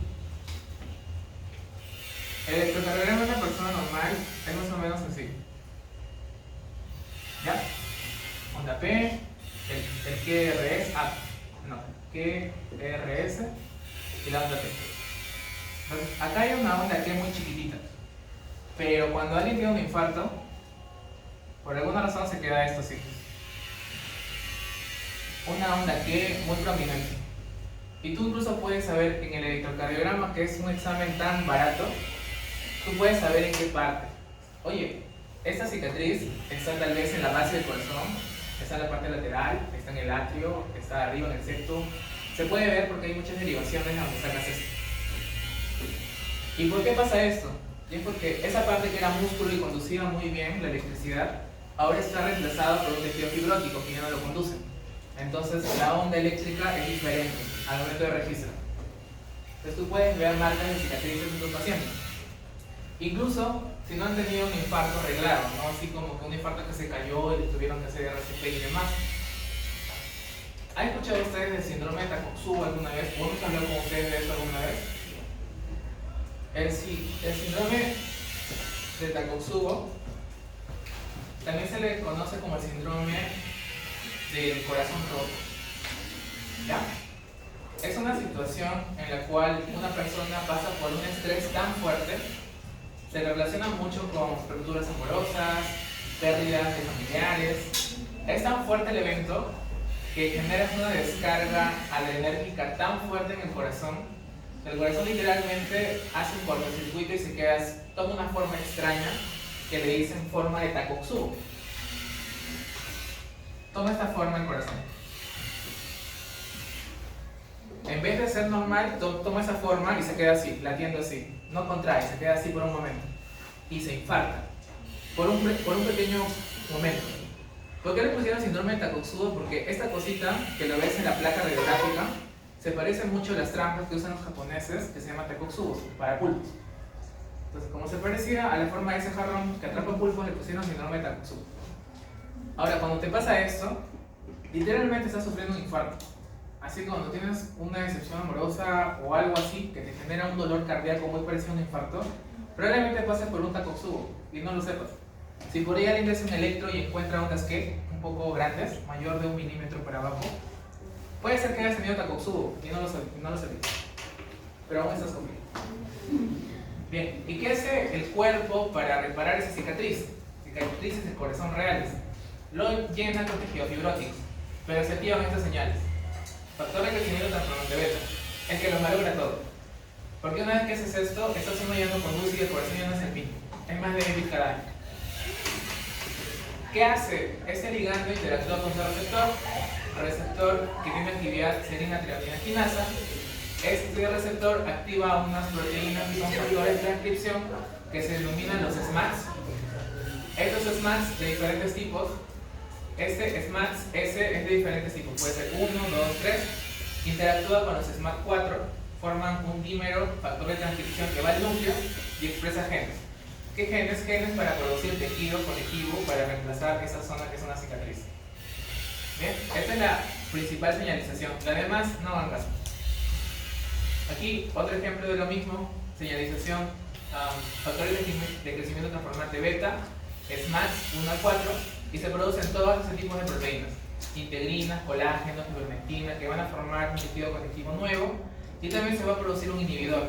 El electrocardiograma de una persona normal es más o menos así. ¿Ya? Onda P, el QRS, QRS y la onda P. Entonces, acá hay una onda Q muy chiquitita. Pero cuando alguien tiene un infarto, por alguna razón se queda esto así. Una onda Q muy prominente. Y tú incluso puedes saber en el electrocardiograma, que es un examen tan barato, tú puedes saber en qué parte. Oye, Esta cicatriz está tal vez en la base del corazón, está en la parte lateral, está en el atrio, está arriba en el septum. Se puede ver porque hay muchas derivaciones donde sacas esto. ¿Y por qué pasa esto? Y es porque esa parte que era músculo y conducía muy bien la electricidad, ahora está reemplazada por un tejido fibrótico que ya no lo conduce. Entonces la onda eléctrica es diferente al momento de registro. Entonces tú puedes ver marcas de cicatrices en tus pacientes. Incluso si no han tenido un infarto arreglado, ¿no? Así como que un infarto que se cayó y le tuvieron que hacer RCP y demás. ¿Han escuchado ustedes del síndrome de Takotsubo alguna vez? ¿O hemos hablado con ustedes de eso alguna vez? El síndrome de Takotsubo también se le conoce como el síndrome del corazón roto. ¿Ya? Es una situación en la cual una persona pasa por un estrés tan fuerte, se relaciona mucho con rupturas amorosas, pérdidas de familiares. Es tan fuerte el evento que genera una descarga adrenérgica tan fuerte en el corazón. El corazón literalmente hace un cortocircuito y se queda, toma una forma extraña que le dicen forma de Takotsubo. Toma esta forma el corazón. En vez de ser normal, toma esa forma y se queda así, latiendo así. No contrae, se queda así por un momento. Y se infarta. Por un pequeño momento. ¿Por qué le pusieron síndrome de Takotsubo? Porque esta cosita que lo ves en la placa radiográfica se parece mucho a las trampas que usan los japoneses, que se llaman Takotsubos, para pulpos. Entonces, como se parecía a la forma de ese jarrón que atrapa pulpos, le pusieron síndrome de Takotsubo. Ahora, cuando te pasa esto, literalmente estás sufriendo un infarto. Así que cuando tienes una decepción amorosa o algo así que te genera un dolor cardíaco muy parecido a un infarto, probablemente pases por un Takotsubo y no lo sepas. Si por ahí alguien hace un electro y encuentra ondas que un poco grandes, mayor de 1 milímetro para abajo, puede ser que hayas tenido Takotsubo y no lo sabías. Pero aún estás conmigo. Bien, ¿y qué hace el cuerpo para reparar esa cicatriz? Cicatrices del corazón reales. Lo llena con tejidos fibróticos, pero se activan estas señales. Factor de crecimiento transformante beta, el que lo malogra todo. Porque una vez que haces esto, esta zona ya no conduce y el corazón ya no es el mismo. Es más débil cada año. ¿Qué hace? Este ligando interactúa con su receptor que tiene actividad serina triamina quinasa. Este receptor activa unas proteínas que son factores de transcripción que se denominan los SMACs. Estos SMACs de diferentes tipos. Este SMACs S es de diferentes tipos, puede ser 1, 2, 3. Interactúa con los SMAC4, forman un dímero, factor de transcripción que va al núcleo y expresa genes. ¿Qué genes? Genes para producir tejido conectivo para reemplazar esa zona que es una cicatriz. Bien, esta es la principal señalización. Las demás no hagan caso. Aquí otro ejemplo de lo mismo, señalización, factores de crecimiento transformante beta, SMACs 1 al 4, y se producen todos ese tipos de proteínas, integrinas, colágenos, fibronectina, que van a formar un tejido conectivo nuevo, y también se va a producir un inhibidor.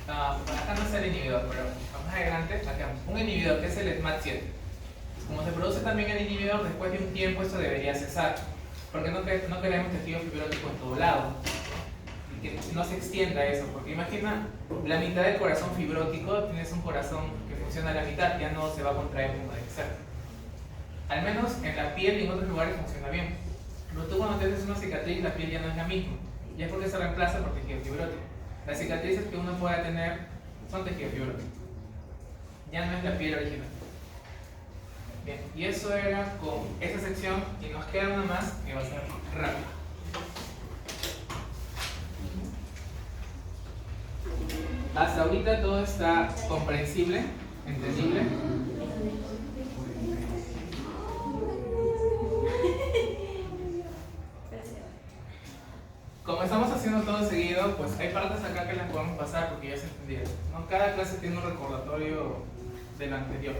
Acá no está el inhibidor, pero más adelante, acá, un inhibidor que es el SMAC7. Como se produce también el inhibidor, después de un tiempo esto debería cesar, porque no queremos tejido fibrótico en todo lado, y que no se extienda eso, porque imagina la mitad del corazón fibrótico, tienes un corazón que funciona a la mitad, ya no se va a contraer como debe ser. Al menos en la piel y en otros lugares funciona bien. Pero tú cuando te haces una cicatriz, la piel ya no es la misma. Y es porque se reemplaza por tejido fibrótico. Las cicatrices que uno pueda tener son tejido fibrótico. Ya no es la piel original. Bien, y eso era con esta sección. Y nos queda una más que va a ser rápida. Hasta ahorita todo está comprensible, entendible. Como estamos haciendo todo seguido, pues hay partes acá que las podemos pasar porque ya se entendieron, ¿no? Cada clase tiene un recordatorio de lo anterior.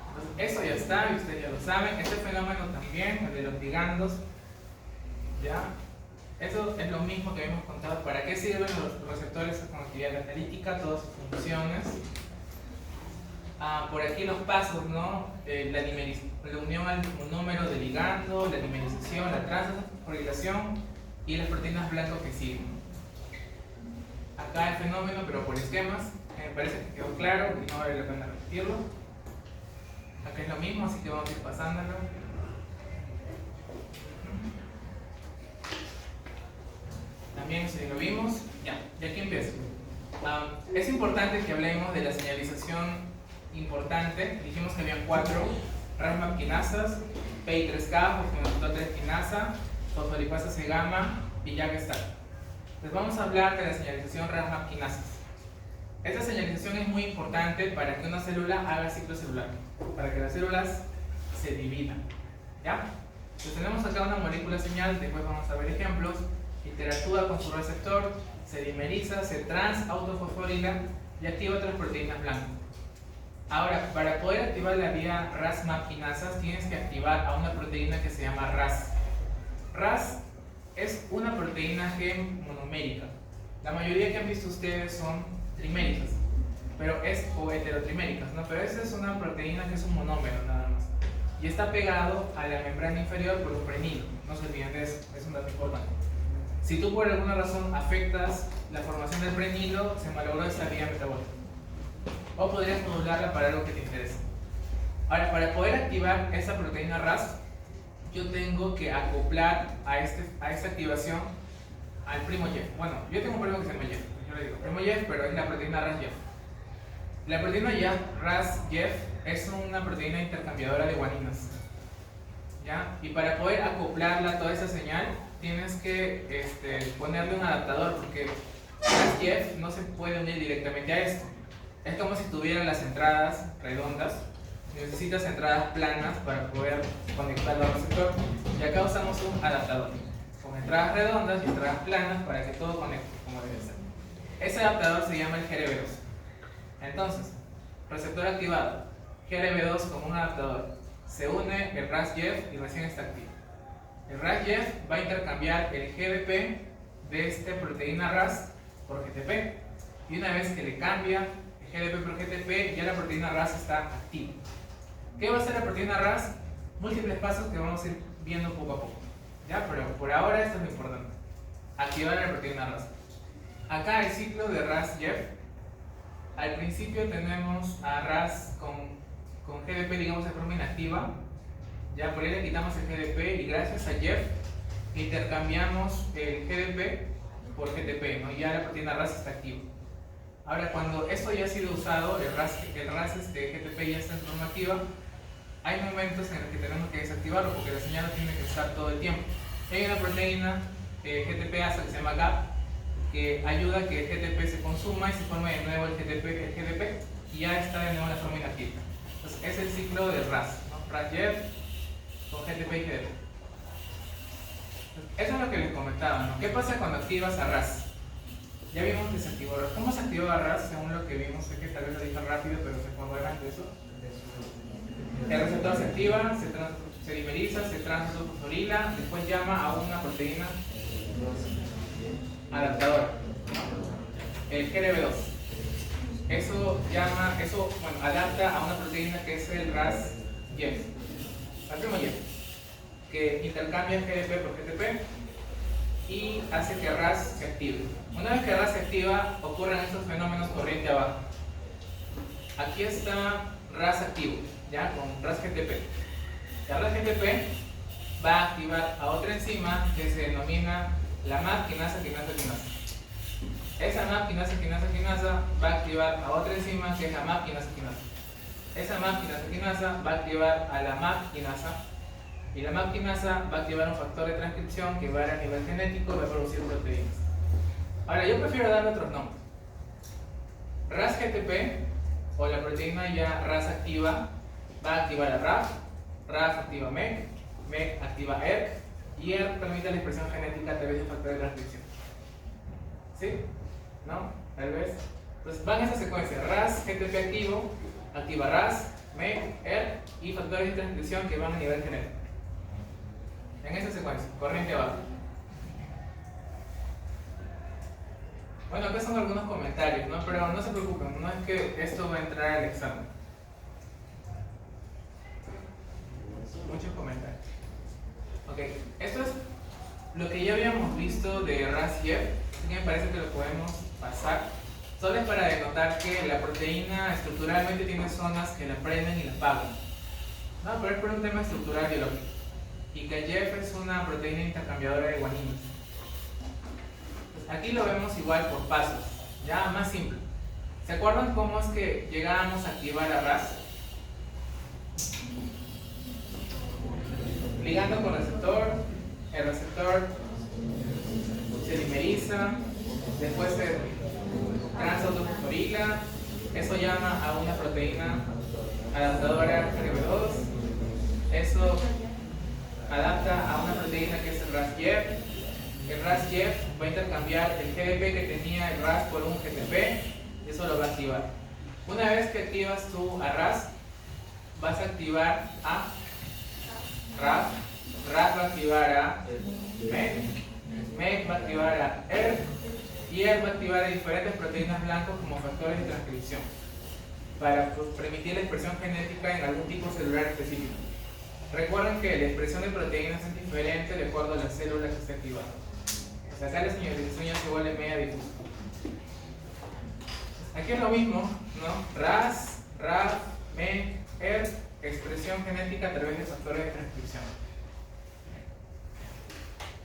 Entonces, eso ya está, y ustedes ya lo saben. Este fenómeno también, el de los ligandos, ¿ya? Eso es lo mismo que habíamos contado. ¿Para qué sirven los receptores con actividad catalítica? Todas sus funciones. Por aquí los pasos, ¿no? La unión al monómero de ligando, la dimerización, la transfosforilación y las proteínas blancas que siguen. Acá el fenómeno, pero por esquemas, me parece que quedó claro y no vale la pena repetirlo. Acá es lo mismo, así que vamos a ir pasándolo. También si lo vimos, ya, de aquí empiezo. Es importante que hablemos de la señalización importante. Dijimos que habían 4 RAS-MAP quinasas, PI3K, fosfolipasa quinasa, fosfolipasa C-gamma y ya que está. Les vamos a hablar de la señalización RAS-MAP quinasas. Esta señalización es muy importante para que una célula haga ciclo celular, para que las células se dividan. ¿Ya? Entonces tenemos acá una molécula señal, después vamos a ver ejemplos. Interactúa con su receptor, se dimeriza, se trans-autofosforila y activa otras proteínas blancas. Ahora, para poder activar la vía RAS-MAP quinasas, tienes que activar a una proteína que se llama RAS. RAS es una proteína G monomérica. La mayoría que han visto ustedes son triméricas, pero o heterotriméricas, ¿no? Pero esa es una proteína que es un monómero nada más. Y está pegado a la membrana inferior por un prenilo. No se olviden de eso, es un dato importante. Si tú por alguna razón afectas la formación del prenilo, se malogró esa vía metabólica. O podrías modularla para algo que te interese. Ahora, para poder activar esa proteína RAS, yo tengo que acoplar a esta activación al primo Jeff. Bueno, yo tengo un primo que se llama Jeff, yo le digo primo Jeff, pero es la proteína RAS-Jeff. La proteína RAS-Jeff es una proteína intercambiadora de guaninas. ¿Ya? Y para poder acoplarla a toda esa señal, tienes que ponerle un adaptador, porque RAS-Jeff no se puede unir directamente a esto. Es como si tuvieran las entradas redondas, necesitas entradas planas para poder conectarlo al receptor, y acá usamos un adaptador con entradas redondas y entradas planas para que todo conecte como debe ser. Ese adaptador se llama el GRB2. Entonces, receptor activado, GRB2 como un adaptador, se une el RAS-Jeff y recién está activo. El RAS-Jeff va a intercambiar el GDP de esta proteína RAS por GTP, y una vez que le cambia el GDP por GTP, ya la proteína RAS está activa. ¿Qué va a hacer la proteína RAS? Múltiples pasos que vamos a ir viendo poco a poco. ¿Ya? Pero por ahora esto es lo importante. Activar la proteína RAS. Acá el ciclo de RAS-Jeff. Al principio tenemos a RAS con GDP, digamos, de forma inactiva. Ya por ahí le quitamos el GDP y gracias a Jeff intercambiamos el GDP por GTP, ¿no? Ya la proteína RAS está activa. Ahora, cuando esto ya ha sido usado, el RAS GTP ya está en forma activa, hay momentos en los que tenemos que desactivarlo porque la señal no tiene que estar todo el tiempo. Hay una proteína GTP-ASA que se llama GAP que ayuda a que el GTP se consuma y se forme de nuevo el GDP y ya está de nuevo en la forma inactiva. Entonces, es el ciclo del RAS, ¿no? RAS-Jeff con GTP y GDP. Eso es lo que les comentaba, ¿no? ¿Qué pasa cuando activas a RAS? Ya vimos que se activó RAS. ¿Cómo se activó a RAS? Según lo que vimos, sé que tal vez lo dije rápido, pero se acuerdan de eso. El receptor se activa, se dimeriza, se transfosforila, después llama a una proteína adaptadora, el GRB2. Eso adapta a una proteína que es el RAS-Jeff, al primo Jeff, que intercambia el GDP por GTP y hace que RAS se active. Una vez que RAS se activa, ocurren estos fenómenos corriente abajo. Aquí está RAS activo, ya con RAS GTP. La RAS GTP va a activar a otra enzima que se denomina la MAP quinasa. Esa MAP quinasa va a activar a otra enzima que es la MAP quinasa. Esa MAP quinasa va a activar a la MAP quinasa. Y la MAP quinasa va a activar un factor de transcripción que va a nivel genético y va a producir proteínas. Ahora, yo prefiero darle otros nombres. RAS GTP o la proteína ya RAS activa va a activar a RAF activa MEC activa ERK y ERK permite la expresión genética a través de un factor de transcripción. ¿Sí? ¿No? Tal vez. Entonces van esa secuencia: RAS GTP activo, activa RAS, MEC, ERK y factores de transcripción que van a nivel genético. En esa secuencia, corriente abajo. Bueno, acá son algunos comentarios, ¿no? Pero no se preocupen, no es que esto va a entrar al examen. Muchos comentarios. Ok, esto es lo que ya habíamos visto de RAS-Jeff, así que me parece que lo podemos pasar. Solo es para denotar que la proteína estructuralmente tiene zonas que la prenden y la apagan. No, pero es por un tema estructural biológico. Y que YEF es una proteína intercambiadora de guanina. Pues aquí lo vemos igual por pasos, ya más simple. ¿Se acuerdan cómo es que llegábamos a activar a RAS? Ligando con receptor, el receptor se dimeriza, después se transautofosforila, eso llama a una proteína adaptadora RB2, eso adapta a una proteína que es el RAS-YEF. El RAS-YEF va a intercambiar el GDP que tenía el RAS por un GTP y eso lo va a activar. Una vez que activas tú a RAS, vas a activar a RAF, RAF va a activar a MEC, MEC va a activar a ERK y ERK va a activar a diferentes proteínas blancas como factores de transcripción para permitir la expresión genética en algún tipo celular específico. Recuerden que la expresión de proteínas es diferente de acuerdo a la célula que esté activada. O sea, acá la señalización ya se vuelve media difusa. Aquí es lo mismo, ¿no? RAS, RAF, MEC, ERK, expresión genética a través de factores de transcripción.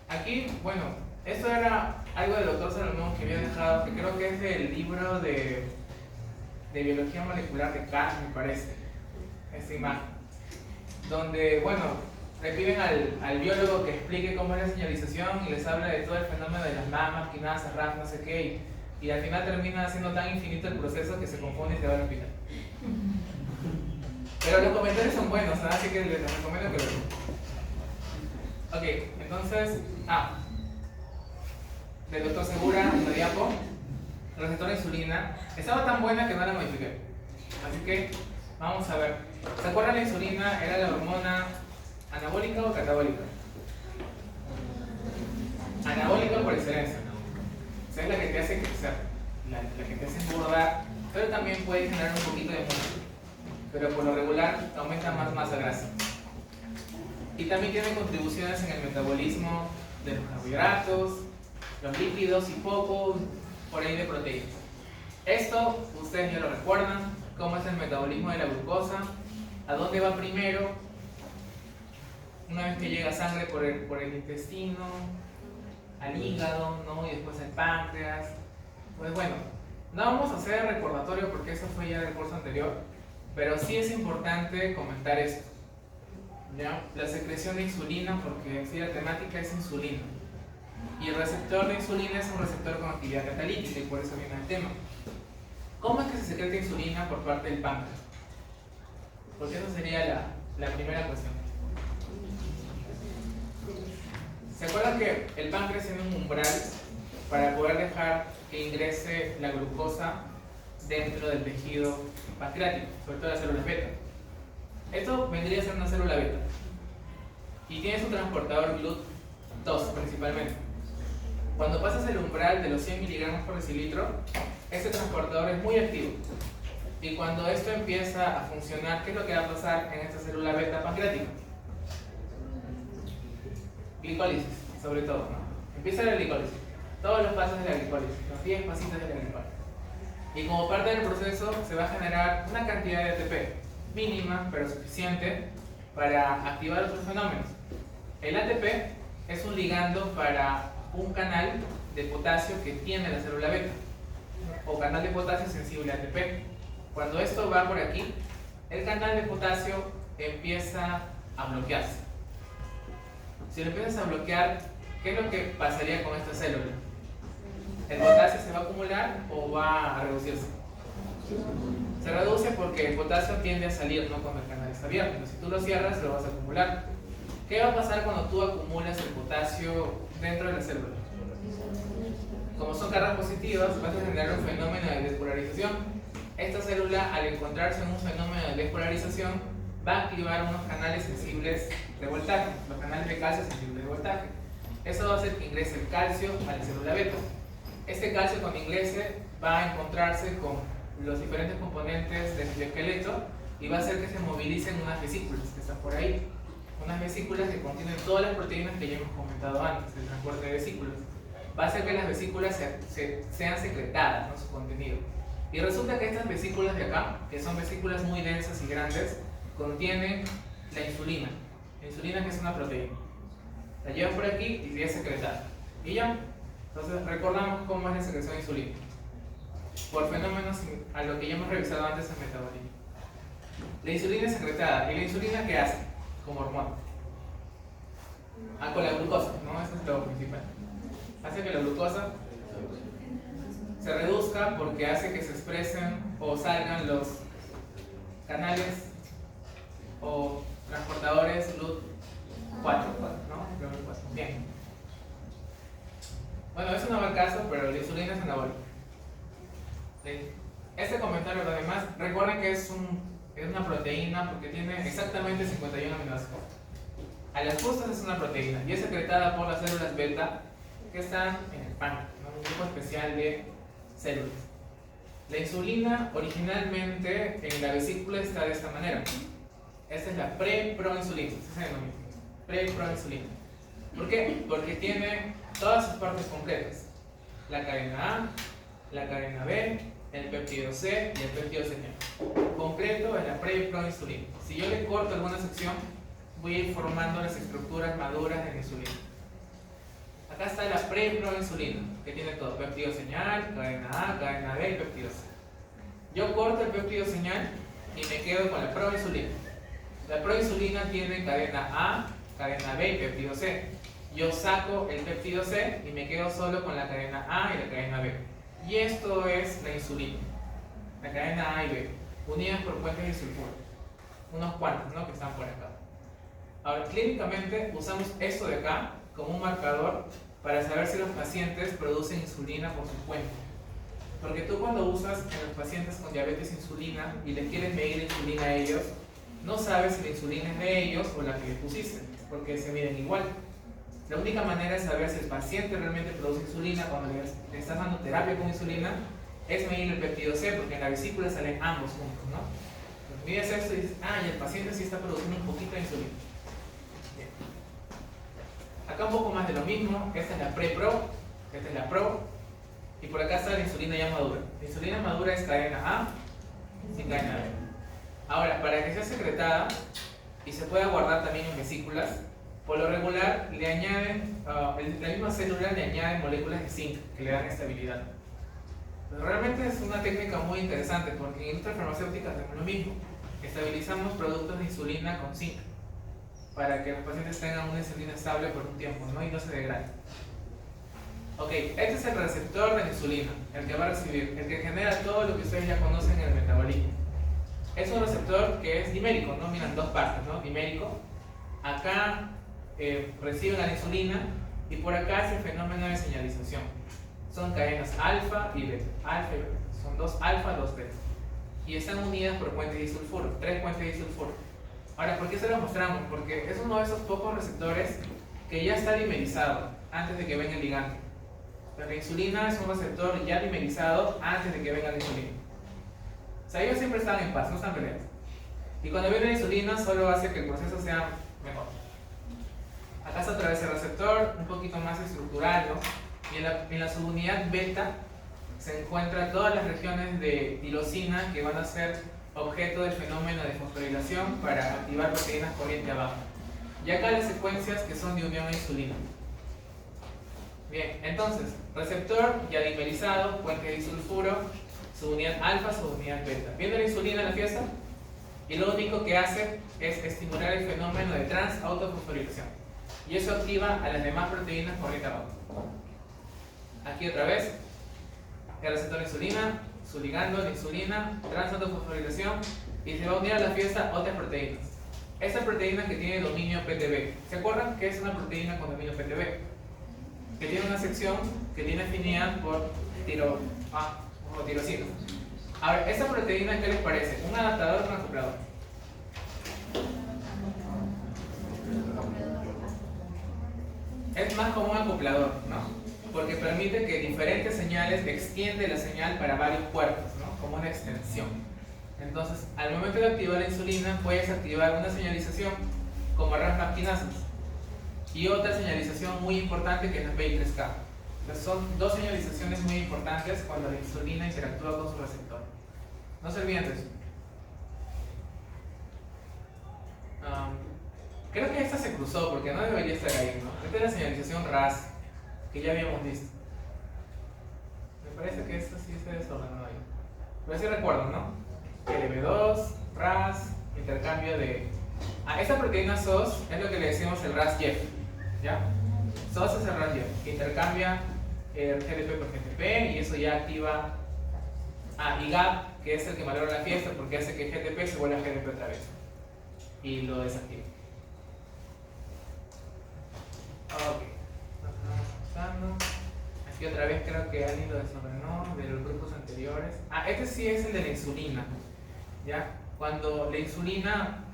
Aquí, bueno, esto era algo del doctor Salomón que había dejado, que creo que es del libro de biología molecular de Cass, me parece, esta imagen, donde, bueno, le piden al biólogo que explique cómo es la señalización y les habla de todo el fenómeno de las mamas, quinasas, RAF, no sé qué, y al final termina siendo tan infinito el proceso que se confunde y se va al hospital. Pero los comentarios son buenos, ¿sabes? Así que les recomiendo que lo vean. Ok, entonces, del doctor Segura, la diapo, receptor de insulina, estaba tan buena que no la modifiqué. Así que, vamos a ver. ¿Se acuerdan la insulina? ¿Era la hormona anabólica o catabólica? Anabólica por excelencia. O sea, es la que te hace crecer, la que te hace engordar, pero también puede generar un poquito de músculo. Pero por lo regular aumenta más masa grasa. Y también tiene contribuciones en el metabolismo de los carbohidratos, los lípidos y poco por ahí de proteínas. Esto ustedes ya lo recuerdan, cómo es el metabolismo de la glucosa, a dónde va primero, una vez que llega sangre por el intestino, al hígado, ¿no? Y después al páncreas. Pues bueno, no vamos a hacer recordatorio porque eso fue ya del curso anterior, pero sí es importante comentar esto, ¿ya? La secreción de insulina, porque sí, la temática es insulina. Y el receptor de insulina es un receptor con actividad catalítica y por eso viene el tema. ¿Cómo es que se secreta insulina por parte del páncreas? Porque esa sería la primera cuestión. ¿Se acuerdan que el páncreas tiene un umbral para poder dejar que ingrese la glucosa dentro del tejido pancreático, sobre todo las células beta? Esto vendría a ser una célula beta y tiene su transportador GLUT2 principalmente. Cuando pasas el umbral de los 100 miligramos por decilitro, este transportador es muy activo y cuando esto empieza a funcionar, ¿qué es lo que va a pasar en esta célula beta pancreática? Glicólisis, sobre todo, ¿no? Empieza la glicólisis, todos los pasos de la glicólisis, los 10 pasitos de la glicólisis. Y como parte del proceso se va a generar una cantidad de ATP mínima, pero suficiente para activar otros fenómenos. El ATP es un ligando para un canal de potasio que tiene la célula beta, o canal de potasio sensible a ATP. Cuando esto va por aquí, el canal de potasio empieza a bloquearse. Si lo empiezas a bloquear, ¿qué es lo que pasaría con esta célula? ¿El potasio se va a acumular o va a reducirse? Se reduce porque el potasio tiende a salir, no cuando el canal está abierto. Entonces, si tú lo cierras, lo vas a acumular. ¿Qué va a pasar cuando tú acumulas el potasio dentro de la célula? Como son cargas positivas, vas a generar un fenómeno de despolarización. Esta célula, al encontrarse en un fenómeno de despolarización, va a activar unos canales sensibles de voltaje, los canales de calcio sensibles de voltaje. Eso va a hacer que ingrese el calcio a la célula beta. Este calcio, cuando ingrese, va a encontrarse con los diferentes componentes del esqueleto y va a hacer que se movilicen unas vesículas que están por ahí. Unas vesículas que contienen todas las proteínas que ya hemos comentado antes, el transporte de vesículas. Va a hacer que las vesículas sean secretadas, ¿no? Su contenido. Y resulta que estas vesículas de acá, que son vesículas muy densas y grandes, contienen la insulina. La insulina, que es una proteína. La llevan por aquí y es secretada. Y ya. Entonces recordamos cómo es la secreción de insulina. Por fenómenos a lo que ya hemos revisado antes en metabolismo. La insulina es secretada. ¿Y la insulina qué hace como hormona? Con la glucosa, ¿no? Eso es lo principal. Hace que la glucosa se reduzca porque hace que se expresen o salgan los canales o transportadores LUT4, ¿no? Bien. Bueno, eso no va al caso, pero la insulina es anabólica. Este comentario, lo demás, recuerden que es una proteína porque tiene exactamente 51 aminoácidos. A las justas es una proteína y es secretada por las células beta que están en el páncreas, ¿no? Un grupo especial de células. La insulina originalmente en la vesícula está de esta manera. Esta es la preproinsulina, se denomina preproinsulina. ¿Por qué? Porque tiene todas sus partes completas: la cadena A, la cadena B, el péptido C y el péptido señal. Completo es la preproinsulina. Si yo le corto alguna sección, voy a ir formando las estructuras maduras de la insulina. Acá está la preproinsulina, que tiene todo: péptido señal, cadena A, cadena B y péptido C. Yo corto el péptido señal y me quedo con la proinsulina. La proinsulina tiene cadena A, cadena B y péptido C. Yo saco el péptido C y me quedo solo con la cadena A y la cadena B. Y esto es la insulina, la cadena A y B, unidas por puentes de sulfuro. Unos cuantos, ¿no?, que están por acá. Ahora, clínicamente usamos esto de acá como un marcador para saber si los pacientes producen insulina por su cuenta. Porque tú, cuando usas en los pacientes con diabetes insulina y les quieres medir la insulina a ellos, no sabes si la insulina es de ellos o la que le pusiste, porque se miden igual. La única manera de saber si el paciente realmente produce insulina cuando le estás dando terapia con insulina es medir el péptido C, porque en la vesícula salen ambos juntos, ¿no? Entonces, mides esto y dices, y el paciente sí está produciendo un poquito de insulina. Bien. Acá un poco más de lo mismo. Esta es la pre-pro, esta es la pro, y por acá está la insulina ya madura. La insulina madura es cadena A sin cadena B. Ahora, para que sea secretada y se pueda guardar también en vesículas, por lo regular le añaden, la misma célula le añade moléculas de zinc que le dan estabilidad. Pero realmente es una técnica muy interesante, porque en industria farmacéutica hacemos lo mismo. Estabilizamos productos de insulina con zinc para que los pacientes tengan una insulina estable por un tiempo, ¿no?, y no se degrade. Ok, este es el receptor de la insulina, el que va a recibir, el que genera todo lo que ustedes ya conocen en el metabolismo. Es un receptor que es dimérico, ¿no? Miran, dos partes, ¿no? Dimérico. Acá reciben la insulina y por acá es el fenómeno de señalización. Son cadenas alfa y beta. Alfa y beta. Son dos alfa, dos beta. Y están unidas por puentes disulfuro, 3 puentes disulfuro. Ahora, ¿por qué se los mostramos? Porque es uno de esos pocos receptores que ya está dimerizado antes de que venga el ligante. La insulina es un receptor ya dimerizado antes de que venga la insulina. O sea, ellos siempre están en paz, no están peleados. Y cuando viene la insulina solo hace que el proceso sea mejor. Acá está otra vez el receptor, un poquito más estructural, ¿no? Y en la subunidad beta se encuentran todas las regiones de tirosina que van a ser objeto del fenómeno de fosforilación para activar proteínas corriente abajo. Y acá las secuencias que son de unión a insulina. Bien, entonces, receptor ya dimerizado, puente de disulfuro, subunidad alfa, subunidad beta. ¿Viene la insulina en la fiesta? Y lo único que hace es estimular el fenómeno de trans-autofosforilación. Y eso activa a las demás proteínas corriente abajo. Aquí otra vez, el receptor de insulina, su ligando de insulina, trans-autofosforilación, y se va a unir a la fiesta otras proteínas. Esta proteína que tiene dominio PTB. ¿Se acuerdan que es una proteína con dominio PTB? Que tiene una sección que tiene afinidad por tirosina. Ahora, ¿esta proteína qué les parece? ¿Un adaptador o un acoplador? Es más como un acoplador, ¿no? Porque permite que diferentes señales extiende la señal para varios puertos, ¿no? Como una extensión. Entonces, al momento de activar la insulina, puedes activar una señalización como RAS-MAPkinasas y otra señalización muy importante que es la PI3K. Entonces, son dos señalizaciones muy importantes cuando la insulina interactúa con su receptor. No se olviden de eso. Creo que esta se cruzó porque no debería estar ahí, ¿no? Esta es la señalización RAS que ya habíamos visto. Me parece que esta sí se desordenó ahí. Pero sí recuerdo, ¿no? LB2, RAS, intercambio de... esta proteína SOS es lo que le decimos el RAS-YEF, ¿ya? SOS es el RAS-YEF, que intercambia GDP por GTP y eso ya activa... y GAP, que es el que valora la fiesta porque hace que GTP se vuelva GDP otra vez y lo desactiva. Ok, pasando. Aquí otra vez creo que alguien lo desordenó de los grupos anteriores. Este sí es el de la insulina, ¿ya? Cuando la insulina,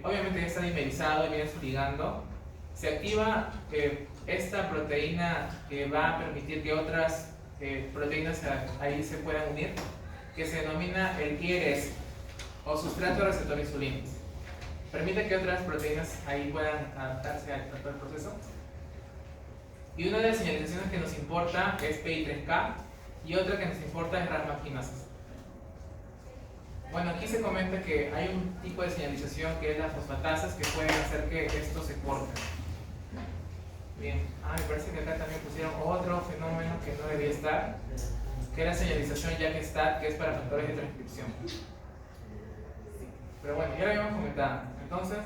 obviamente ya está dimerizado y viene su ligando, se activa esta proteína que va a permitir que otras proteínas ahí se puedan unir, que se denomina el IRS o sustrato receptor insulino. Permite que otras proteínas ahí puedan adaptarse al proceso. Y una de las señalizaciones que nos importa es PI3K y otra que nos importa es RAS quinasas. Bueno, aquí se comenta que hay un tipo de señalización que es las fosfatasas que pueden hacer que esto se corte. Bien, me parece que acá también pusieron otro fenómeno que no debía estar, que es la señalización JAK-STAT, que es para factores de transcripción. Pero bueno, ya lo habíamos comentado. Entonces,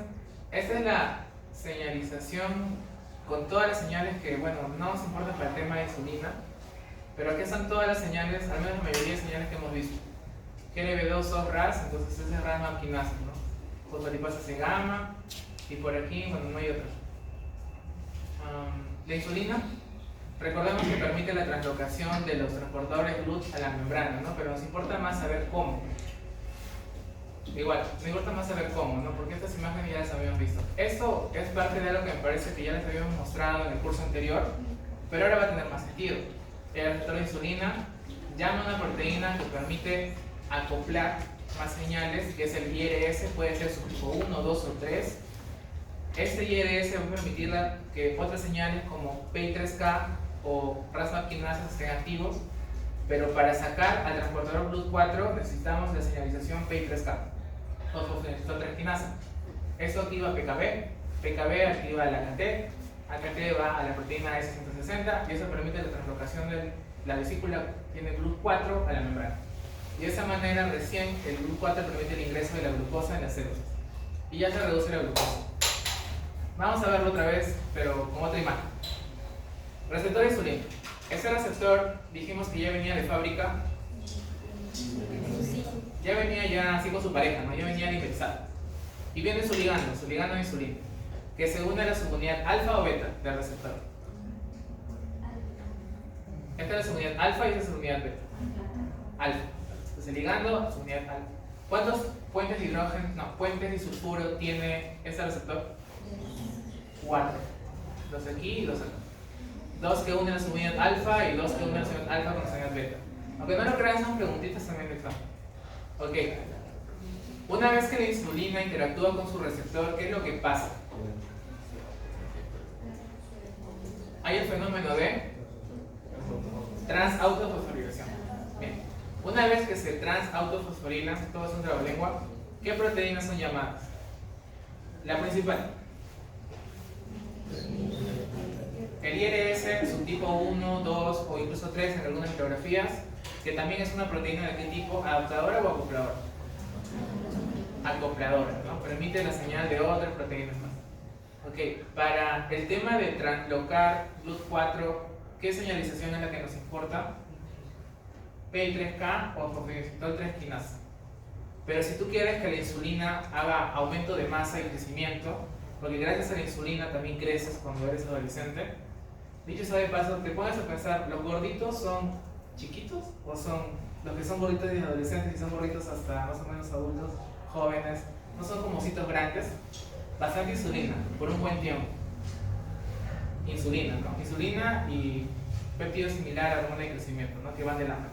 esta es la señalización con todas las señales que, bueno, no nos importa para el tema de insulina, pero aquí están todas las señales, al menos la mayoría de señales que hemos visto. GLB2, SOS, RAS, entonces ese es RAS quinasa, ¿no? Fosfolipasa C gamma, y por aquí, bueno, no hay otras. La insulina, recordemos que permite la translocación de los transportadores GLUT a la membrana, ¿no? Pero nos importa más saber cómo. Igual, me importa más saber cómo, ¿no? Porque estas imágenes ya las habíamos visto. Esto es parte de algo que me parece que ya les habíamos mostrado en el curso anterior, pero ahora va a tener más sentido. El receptor de insulina llama a una proteína que permite acoplar más señales, que es el IRS, puede ser subtipo 1, 2 o 3. Este IRS va a permitir que otras señales como PI3K o RAS quinasas estén activos, pero para sacar al transportador GLUT4 necesitamos la señalización PI3K o fosfolipasa quinasa. Esto activa PKB, PKB activa la AKT, AKT va a la proteína S160 y eso permite la translocación de la vesícula tiene GLUT4 a la membrana. Y de esa manera recién el GLUT4 permite el ingreso de la glucosa en las células y ya se reduce la glucosa. Vamos a verlo otra vez, pero con otra imagen. Receptor de insulina. Este receptor dijimos que ya venía de fábrica, ya venía ya así con su pareja, ¿no? Ya venía dimerizado. Y viene su ligando de insulina, que se une a la subunidad alfa o beta del receptor. Esta es la subunidad alfa y esta es la subunidad beta. Alfa. Entonces ligando, subunidad alfa. ¿Cuántos puentes de hidrógeno, puentes de sulfuro tiene este receptor? 4. 2 aquí y 2 acá. 2 que unen la subunidad alfa y 2 que unen la subunidad alfa con la subunidad beta. Aunque no lo crean, son preguntitas también de examen. Ok. Una vez que la insulina interactúa con su receptor, ¿qué es lo que pasa? Hay el fenómeno de transautofosforilación. Bien. Una vez que se transautofosforila, todo es un trabalengua, ¿qué proteínas son llamadas? La principal. El IRS, subtipo 1, 2 o incluso 3 en algunas bibliografías, que también es una proteína de qué tipo, adaptadora o acopladora. Acopladora, ¿no? Permite la señal de otras proteínas más. Ok, para el tema de translocar GLUT4, ¿qué señalización es la que nos importa? PI3K o fosfolipasa 3 quinasa. Pero si tú quieres que la insulina haga aumento de masa y crecimiento, porque gracias a la insulina también creces cuando eres adolescente. Dicho sea de paso, te pones a pensar, ¿los gorditos son chiquitos? ¿O son los que son gorditos de adolescentes y son gorditos hasta más o menos adultos, jóvenes? ¿No son como ositos grandes? Bastante insulina, por un buen tiempo. Insulina, ¿no? Insulina y péptido similar a hormona de crecimiento, ¿no? Que van de la mano.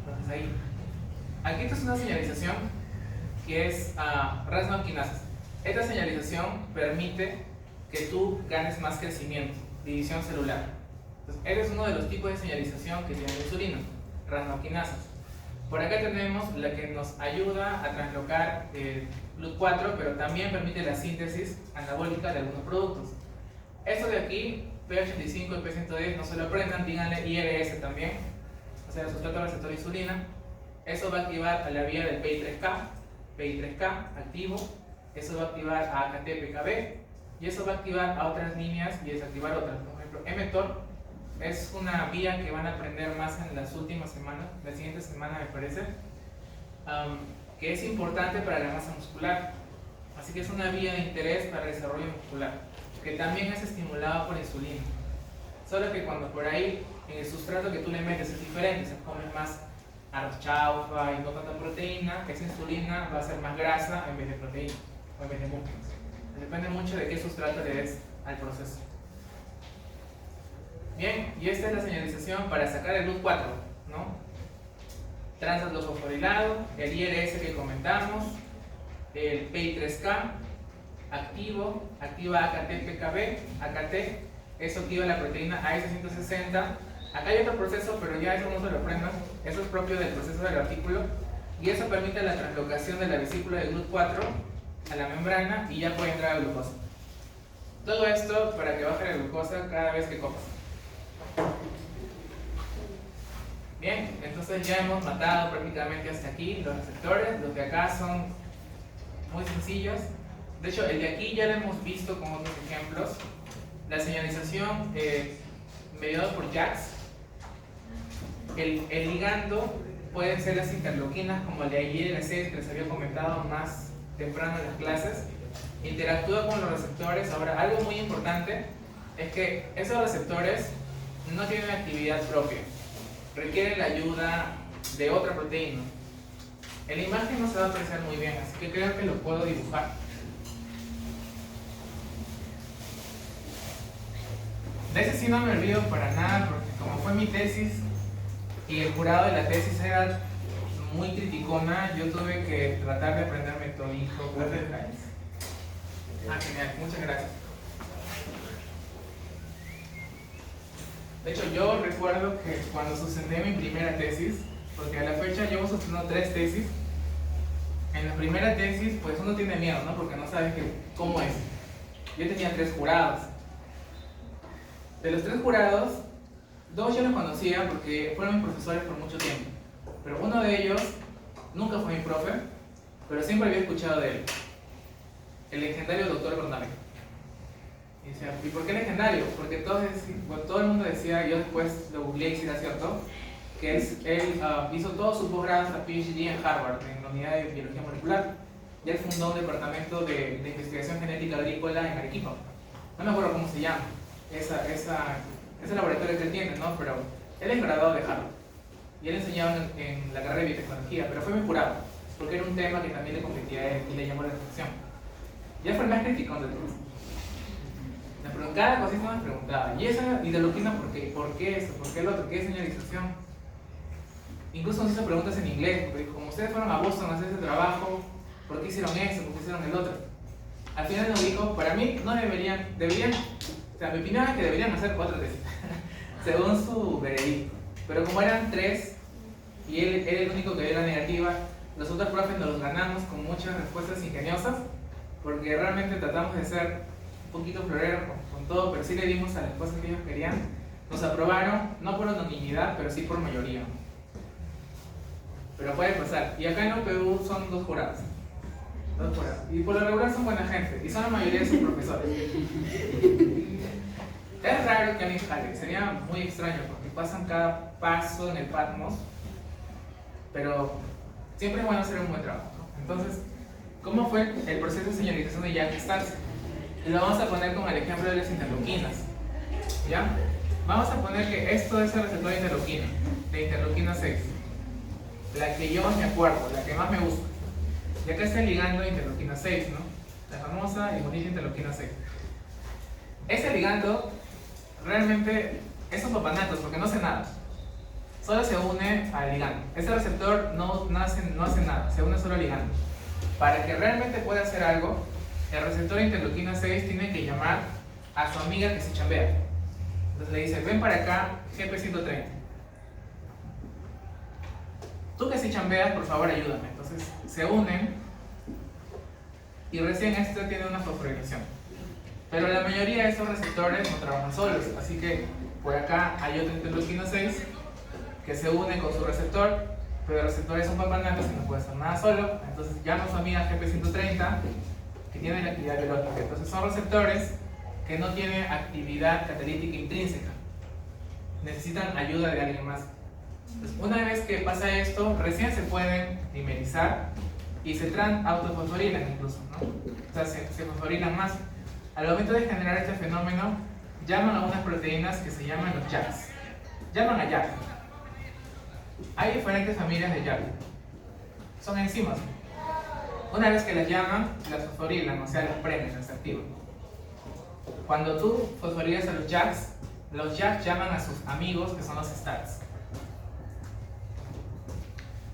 Entonces ahí. Aquí esto es una señalización que es RAS quinasas. Esta señalización permite que tú ganes más crecimiento, división celular. Entonces, este es uno de los tipos de señalización que tiene la insulina, RAS quinasas. Por acá tenemos la que nos ayuda a translocar GLUT4, pero también permite la síntesis anabólica de algunos productos. Esto de aquí, P85 y P110, no se lo aprendan, díganle IRS también, o sea, el sustrato receptor de insulina. Eso va a activar a la vía del PI3K activo, eso va a activar a AKT-PKB, y eso va a activar a otras líneas y desactivar otras. Por ejemplo, mTOR es una vía que van a aprender más en las últimas semanas, la siguiente semana me parece, que es importante para la masa muscular. Así que es una vía de interés para el desarrollo muscular, que también es estimulado por insulina. Solo que cuando por ahí en el sustrato que tú le metes es diferente, se come más arroz chaufa y no tanta proteína, esa insulina va a ser más grasa en vez de proteína o en vez de músculos. Depende mucho de qué sustrato le des al proceso. Bien, y esta es la señalización para sacar el GLUT4, ¿no? Transaminofosforilado, el IRS que comentamos, el PI3K activo, activa AKT-PKB, AKT, eso activa la proteína AS160. Acá hay otro proceso, pero ya eso no se lo aprendan, eso es propio del proceso del artículo, y eso permite la translocación de la vesícula de GLUT4 a la membrana y ya puede entrar la glucosa. Todo esto para que baje la glucosa cada vez que comas. Bien, entonces ya hemos matado prácticamente hasta aquí los receptores. Los de acá son muy sencillos. De hecho, el de aquí ya lo hemos visto con otros ejemplos. La señalización mediado por JAKs. El ligando pueden ser las interleuquinas como el de IL-6 que les había comentado más temprano en las clases. Interactúa con los receptores. Ahora, algo muy importante es que esos receptores no tienen actividad propia, requieren la ayuda de otra proteína. En la imagen no se va a apreciar muy bien, así que creo que lo puedo dibujar. De ese sí no me olvido para nada, porque como fue mi tesis y el jurado de la tesis era muy criticona, yo tuve que tratar de aprenderme todo hijo. Genial, muchas gracias. De hecho, yo recuerdo que cuando sucedió mi primera tesis, porque a la fecha llevo sosteniendo 3 tesis, en la primera tesis pues uno tiene miedo, ¿no? Porque no sabe cómo es. Yo tenía 3 jurados. De los 3 jurados, 2 yo los conocía porque fueron mis profesores por mucho tiempo. Pero uno de ellos nunca fue mi profe, pero siempre había escuchado de él. El legendario Dr. Bernal. Y decía, ¿y por qué legendario? Porque todo el mundo decía, yo después lo googleé y sí era cierto, que él hizo todo su posgrado hasta PhD en Harvard, en la unidad de biología molecular. Y él fundó un departamento de investigación genética agrícola en Arequipa. No me acuerdo cómo se llama, ese laboratorio que él tiene, ¿no? Pero él es graduado de Harvard. Y él enseñaba en la carrera de biotecnología, pero fue muy jurado, porque era un tema que también le competía a él y le llamó la atención. Ya fue el más criticón de todos. Pero cada cosita me preguntaba, ¿y esa ideología por qué? ¿Por qué eso? ¿Por qué el otro? ¿Qué es señalización? Incluso nos hizo preguntas en inglés, porque dijo, como ustedes fueron a Boston a hacer ese trabajo, ¿por qué hicieron eso? ¿Por qué hicieron el otro? Al final nos dijo, para mí no deberían, o sea, mi opinión es que deberían hacer 4 tesis, según su veredicto. Pero como eran 3, y él era el único que dio la negativa, los otros profes nos los ganamos con muchas respuestas ingeniosas, porque realmente tratamos de ser un poquito floreros con todo, pero sí le dimos a las cosas que ellos querían. Nos aprobaron, no por unanimidad, pero sí por mayoría. Pero puede pasar. Y acá en UPU son 2 jurados. 2 jurados. Y por lo regular son buena gente, y son la mayoría de sus profesores. Es raro que alguien jale, sería muy extraño, porque pasan cada paso en el Patmos, pero siempre es bueno hacer un buen trabajo, ¿no? Entonces, ¿cómo fue el proceso de señalización de Jack Stans? Y lo vamos a poner con el ejemplo de las interleuquinas. ¿Ya? Vamos a poner que esto es el receptor de interleuquina, de interleuquina 6. La que yo me acuerdo, la que más me gusta. Y acá está el ligando de interleuquina 6, ¿no? La famosa y bonita interleuquina 6. Ese ligando realmente es un papanatos porque no hace nada. Solo se une al ligando. Ese receptor no hace nada, se une solo al ligando. Para que realmente pueda hacer algo, el receptor de interleuquina 6 tiene que llamar a su amiga que se chambea. Entonces le dice, ven para acá, GP130. Tú que se chambeas, por favor ayúdame. Entonces se unen y recién este tiene una fosforilación. Pero la mayoría de estos receptores no trabajan solos, así que por acá hay otro interleuquino 6 que se une con su receptor, pero el receptor es un papanato y no puede hacer nada solo, entonces llama a su amiga GP130 que tiene la actividad biológica. Entonces son receptores que no tienen actividad catalítica intrínseca, necesitan ayuda de alguien más. Entonces, una vez que pasa esto, recién se pueden dimerizar y se autofosforilan incluso, ¿no? O sea, se fosforilan más. Al momento de generar este fenómeno, llaman a unas proteínas que se llaman los JAKs. Llaman a JAK. Hay diferentes familias de JAK. Son enzimas. Una vez que las llaman, las fosforilan, o sea, las prenden, las activan. Cuando tú fosforilas a los JAKs llaman a sus amigos, que son los STATs.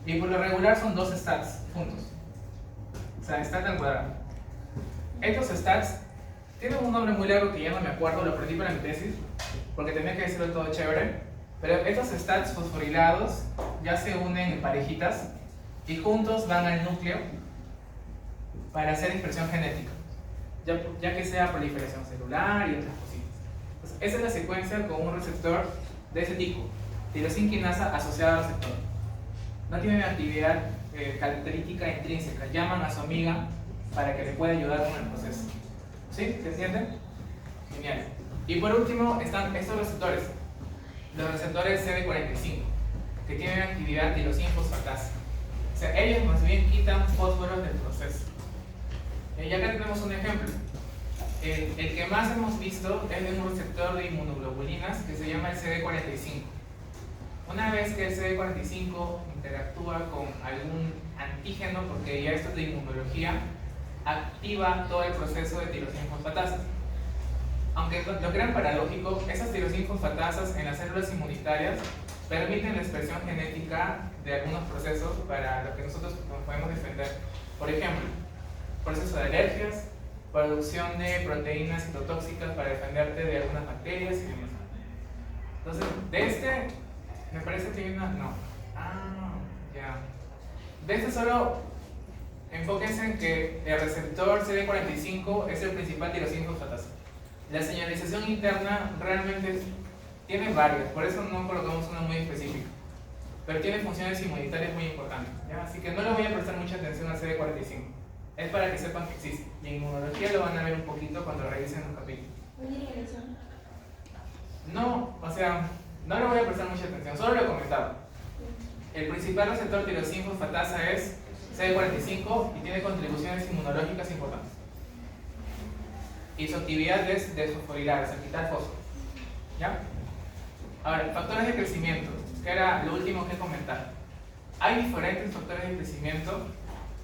Y por lo regular son dos STATs juntos. O sea, STAT al cuadrado. Estos STATs tienen un nombre muy largo que ya no me acuerdo, lo aprendí para mi tesis, porque tenía que decirlo todo chévere. Pero estos STATs fosforilados ya se unen en parejitas y juntos van al núcleo para hacer expresión genética, ya que sea proliferación celular y otras cositas. Entonces, esa es la secuencia con un receptor de ese tipo, tirosina quinasa asociada al receptor. No tienen actividad característica intrínseca, llaman a su amiga para que le pueda ayudar con el proceso. ¿Sí? ¿Se entienden? Genial. Y por último están estos receptores, los receptores CD45, que tienen actividad tirosina fosfatasa. O sea, ellos más bien quitan fósforos del proceso. Y acá tenemos un ejemplo. El que más hemos visto es de un receptor de inmunoglobulinas que se llama el CD45. Una vez que el CD45 interactúa con algún antígeno, porque ya esto es de inmunología, activa todo el proceso de tirosina fosfatasa. Aunque lo crean paradójico, esas tirosina fosfatasas en las células inmunitarias permiten la expresión genética de algunos procesos para lo que nosotros nos podemos defender. Por ejemplo, proceso de alergias, producción de proteínas citotóxicas para defenderte de algunas bacterias y demás. Entonces, de este, me parece que hay una... no. Ya. De este solo enfóquense en que el receptor CD45 es el principal tirosina fosfatasa. La señalización interna realmente tiene varias, por eso no colocamos una muy específica, pero tiene funciones inmunitarias muy importantes, ¿ya? Así que no le voy a prestar mucha atención al CD45, es para que sepan que existe, y en inmunología lo van a ver un poquito cuando revisen los capítulos. No, o sea, no le voy a prestar mucha atención, solo lo he comentado. El principal receptor tirosina fosfatasa es CD45 y tiene contribuciones inmunológicas importantes. Y su actividad es desfosforilar, o sea, quitar fósforo. ¿Ya? Ahora, factores de crecimiento, que era lo último que comentar. Hay diferentes factores de crecimiento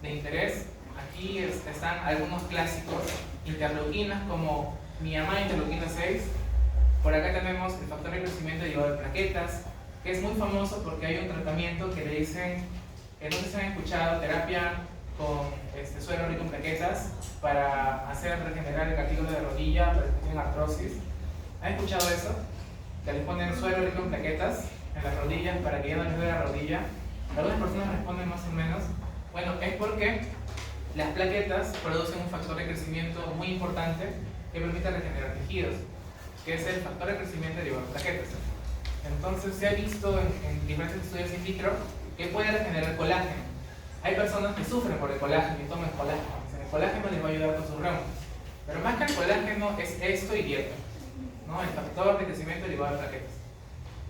de interés. Aquí están algunos clásicos, interleuquinas como mi-amada interleuquina 6. Por acá tenemos el factor de crecimiento derivado de plaquetas, que es muy famoso porque hay un tratamiento que le dicen, no sé si han escuchado, terapia con suero rico en plaquetas para hacer regenerar el cartílago de rodilla para que tienen artrosis. ¿Han escuchado eso? Que les ponen suero rico en plaquetas en las rodillas para que ya no les duele la rodilla. Algunas personas responden más o menos. Bueno, es porque las plaquetas producen un factor de crecimiento muy importante que permite regenerar tejidos, que es el factor de crecimiento derivado de plaquetas. Entonces se ha visto en diferentes estudios in vitro que puede regenerar colágeno. Hay personas que sufren por el colágeno y toman colágeno. El colágeno les va a ayudar con sus reumas. Pero más que el colágeno es esto y dieta, ¿no? El factor de crecimiento derivado de plaquetas.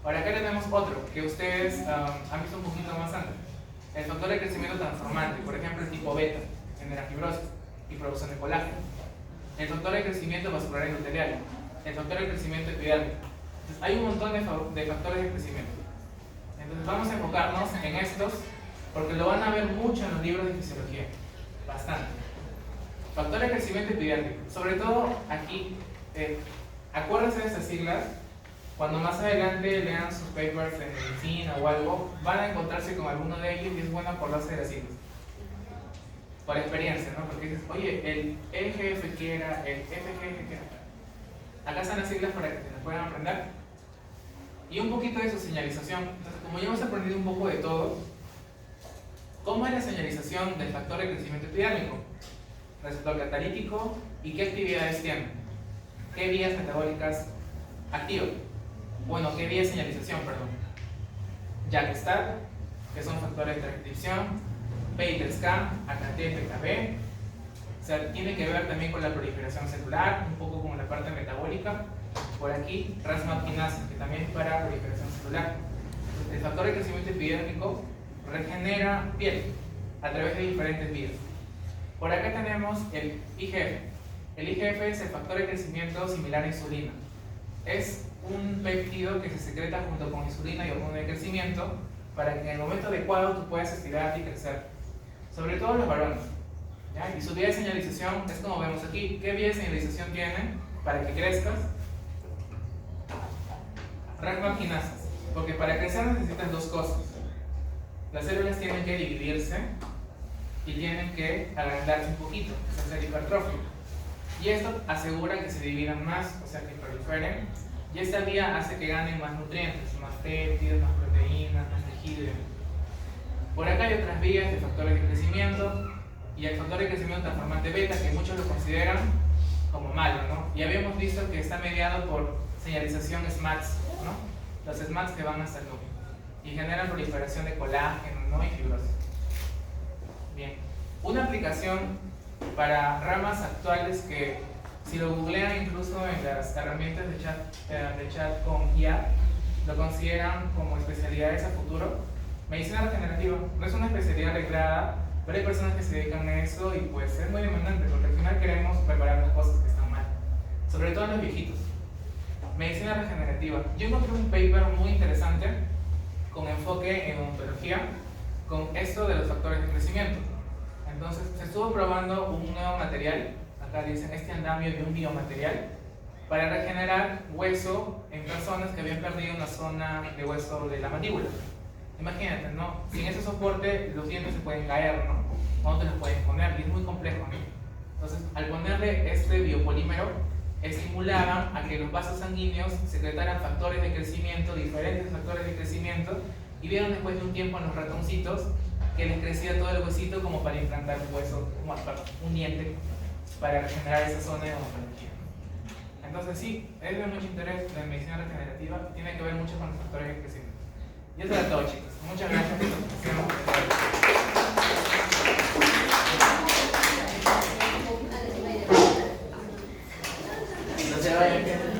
Ahora acá tenemos otro que ustedes han visto un poquito más antes. El factor de crecimiento transformante, por ejemplo el tipo beta, genera fibrosis y producción de colágeno. El factor de crecimiento vascular endotelial, el factor de crecimiento epidérmico. Entonces, hay un montón de factores de crecimiento. Entonces vamos a enfocarnos en estos porque lo van a ver mucho en los libros de fisiología, bastante. Factor de crecimiento epidérmico, sobre todo aquí, acuérdense de estas siglas. Cuando más adelante lean sus papers en medicina o algo, van a encontrarse con alguno de ellos y es bueno acordarse de las siglas. Por experiencia, ¿no? Porque dices, oye, el EGF que era, el FGF que era. Acá están las siglas para que se las puedan aprender. Y un poquito de su señalización. Entonces, como ya hemos aprendido un poco de todo, ¿cómo es la señalización del factor de crecimiento epidérmico? receptor catalítico y qué actividades tiene, qué vías metabólicas activa, bueno, qué vías de señalización, perdón, JAK-STAT, que son factores de transcripción, PI3K, AKT, PKB, o sea, tiene que ver también con la proliferación celular, un poco como la parte metabólica. Por aquí, RAS-MAP quinasa, que también es para proliferación celular. El factor de crecimiento epidérmico regenera piel a través de diferentes vías. Por acá tenemos el IGF. El IGF es el factor de crecimiento similar a insulina. Es un péptido que se secreta junto con insulina y hormona de crecimiento para que en el momento adecuado tú puedas estirarte y crecer. Sobre todo los varones. ¿Ya? Y su vía de señalización es como vemos aquí. ¿Qué vía de señalización tienen para que crezcas? RAS-MAP quinasas. Porque para crecer necesitas dos cosas. Las células tienen que dividirse y tienen que agrandarse un poquito, es hacer hipertrofia. Y esto asegura que se dividan más, o sea que proliferen. Y esta vía hace que ganen más nutrientes, más péptidos, más proteínas, más tejido. Por acá hay otras vías de factores de crecimiento y el factor de crecimiento transformante beta, que muchos lo consideran como malo, ¿no? Y habíamos visto que está mediado por señalización SMATs, ¿no? Los SMATs que van hasta el núcleo y generan proliferación de colágeno, ¿no? Y fibrosis. Bien, una aplicación para ramas actuales que si lo googlean incluso en las herramientas de chat con IA, lo consideran como especialidades a futuro. Medicina regenerativa no es una especialidad reglada, pero hay personas que se dedican a eso y pues es muy demandante porque al final queremos reparar las cosas que están mal, sobre todo en los viejitos. Medicina regenerativa. Yo encontré un paper muy interesante con enfoque en odontología con esto de los factores de crecimiento. Entonces se estuvo probando un nuevo material, acá dicen este andamio de un biomaterial, para regenerar hueso en personas que habían perdido una zona de hueso de la mandíbula. Imagínate, ¿no? Sin ese soporte los dientes se pueden caer, ¿no? No te los pueden poner y es muy complejo, ¿no? Entonces, al ponerle este biopolímero, estimulaban a que los vasos sanguíneos secretaran factores de crecimiento, diferentes factores de crecimiento, y vieron después de un tiempo en los ratoncitos que les crecía todo el huesito como para implantar un hueso, un diente, para regenerar esa zona de odontología. Entonces sí, es de mucho interés la medicina regenerativa, tiene que ver mucho con los factores de crecimiento. Y eso era todo, chicos. Muchas gracias por su atención. No se vayan.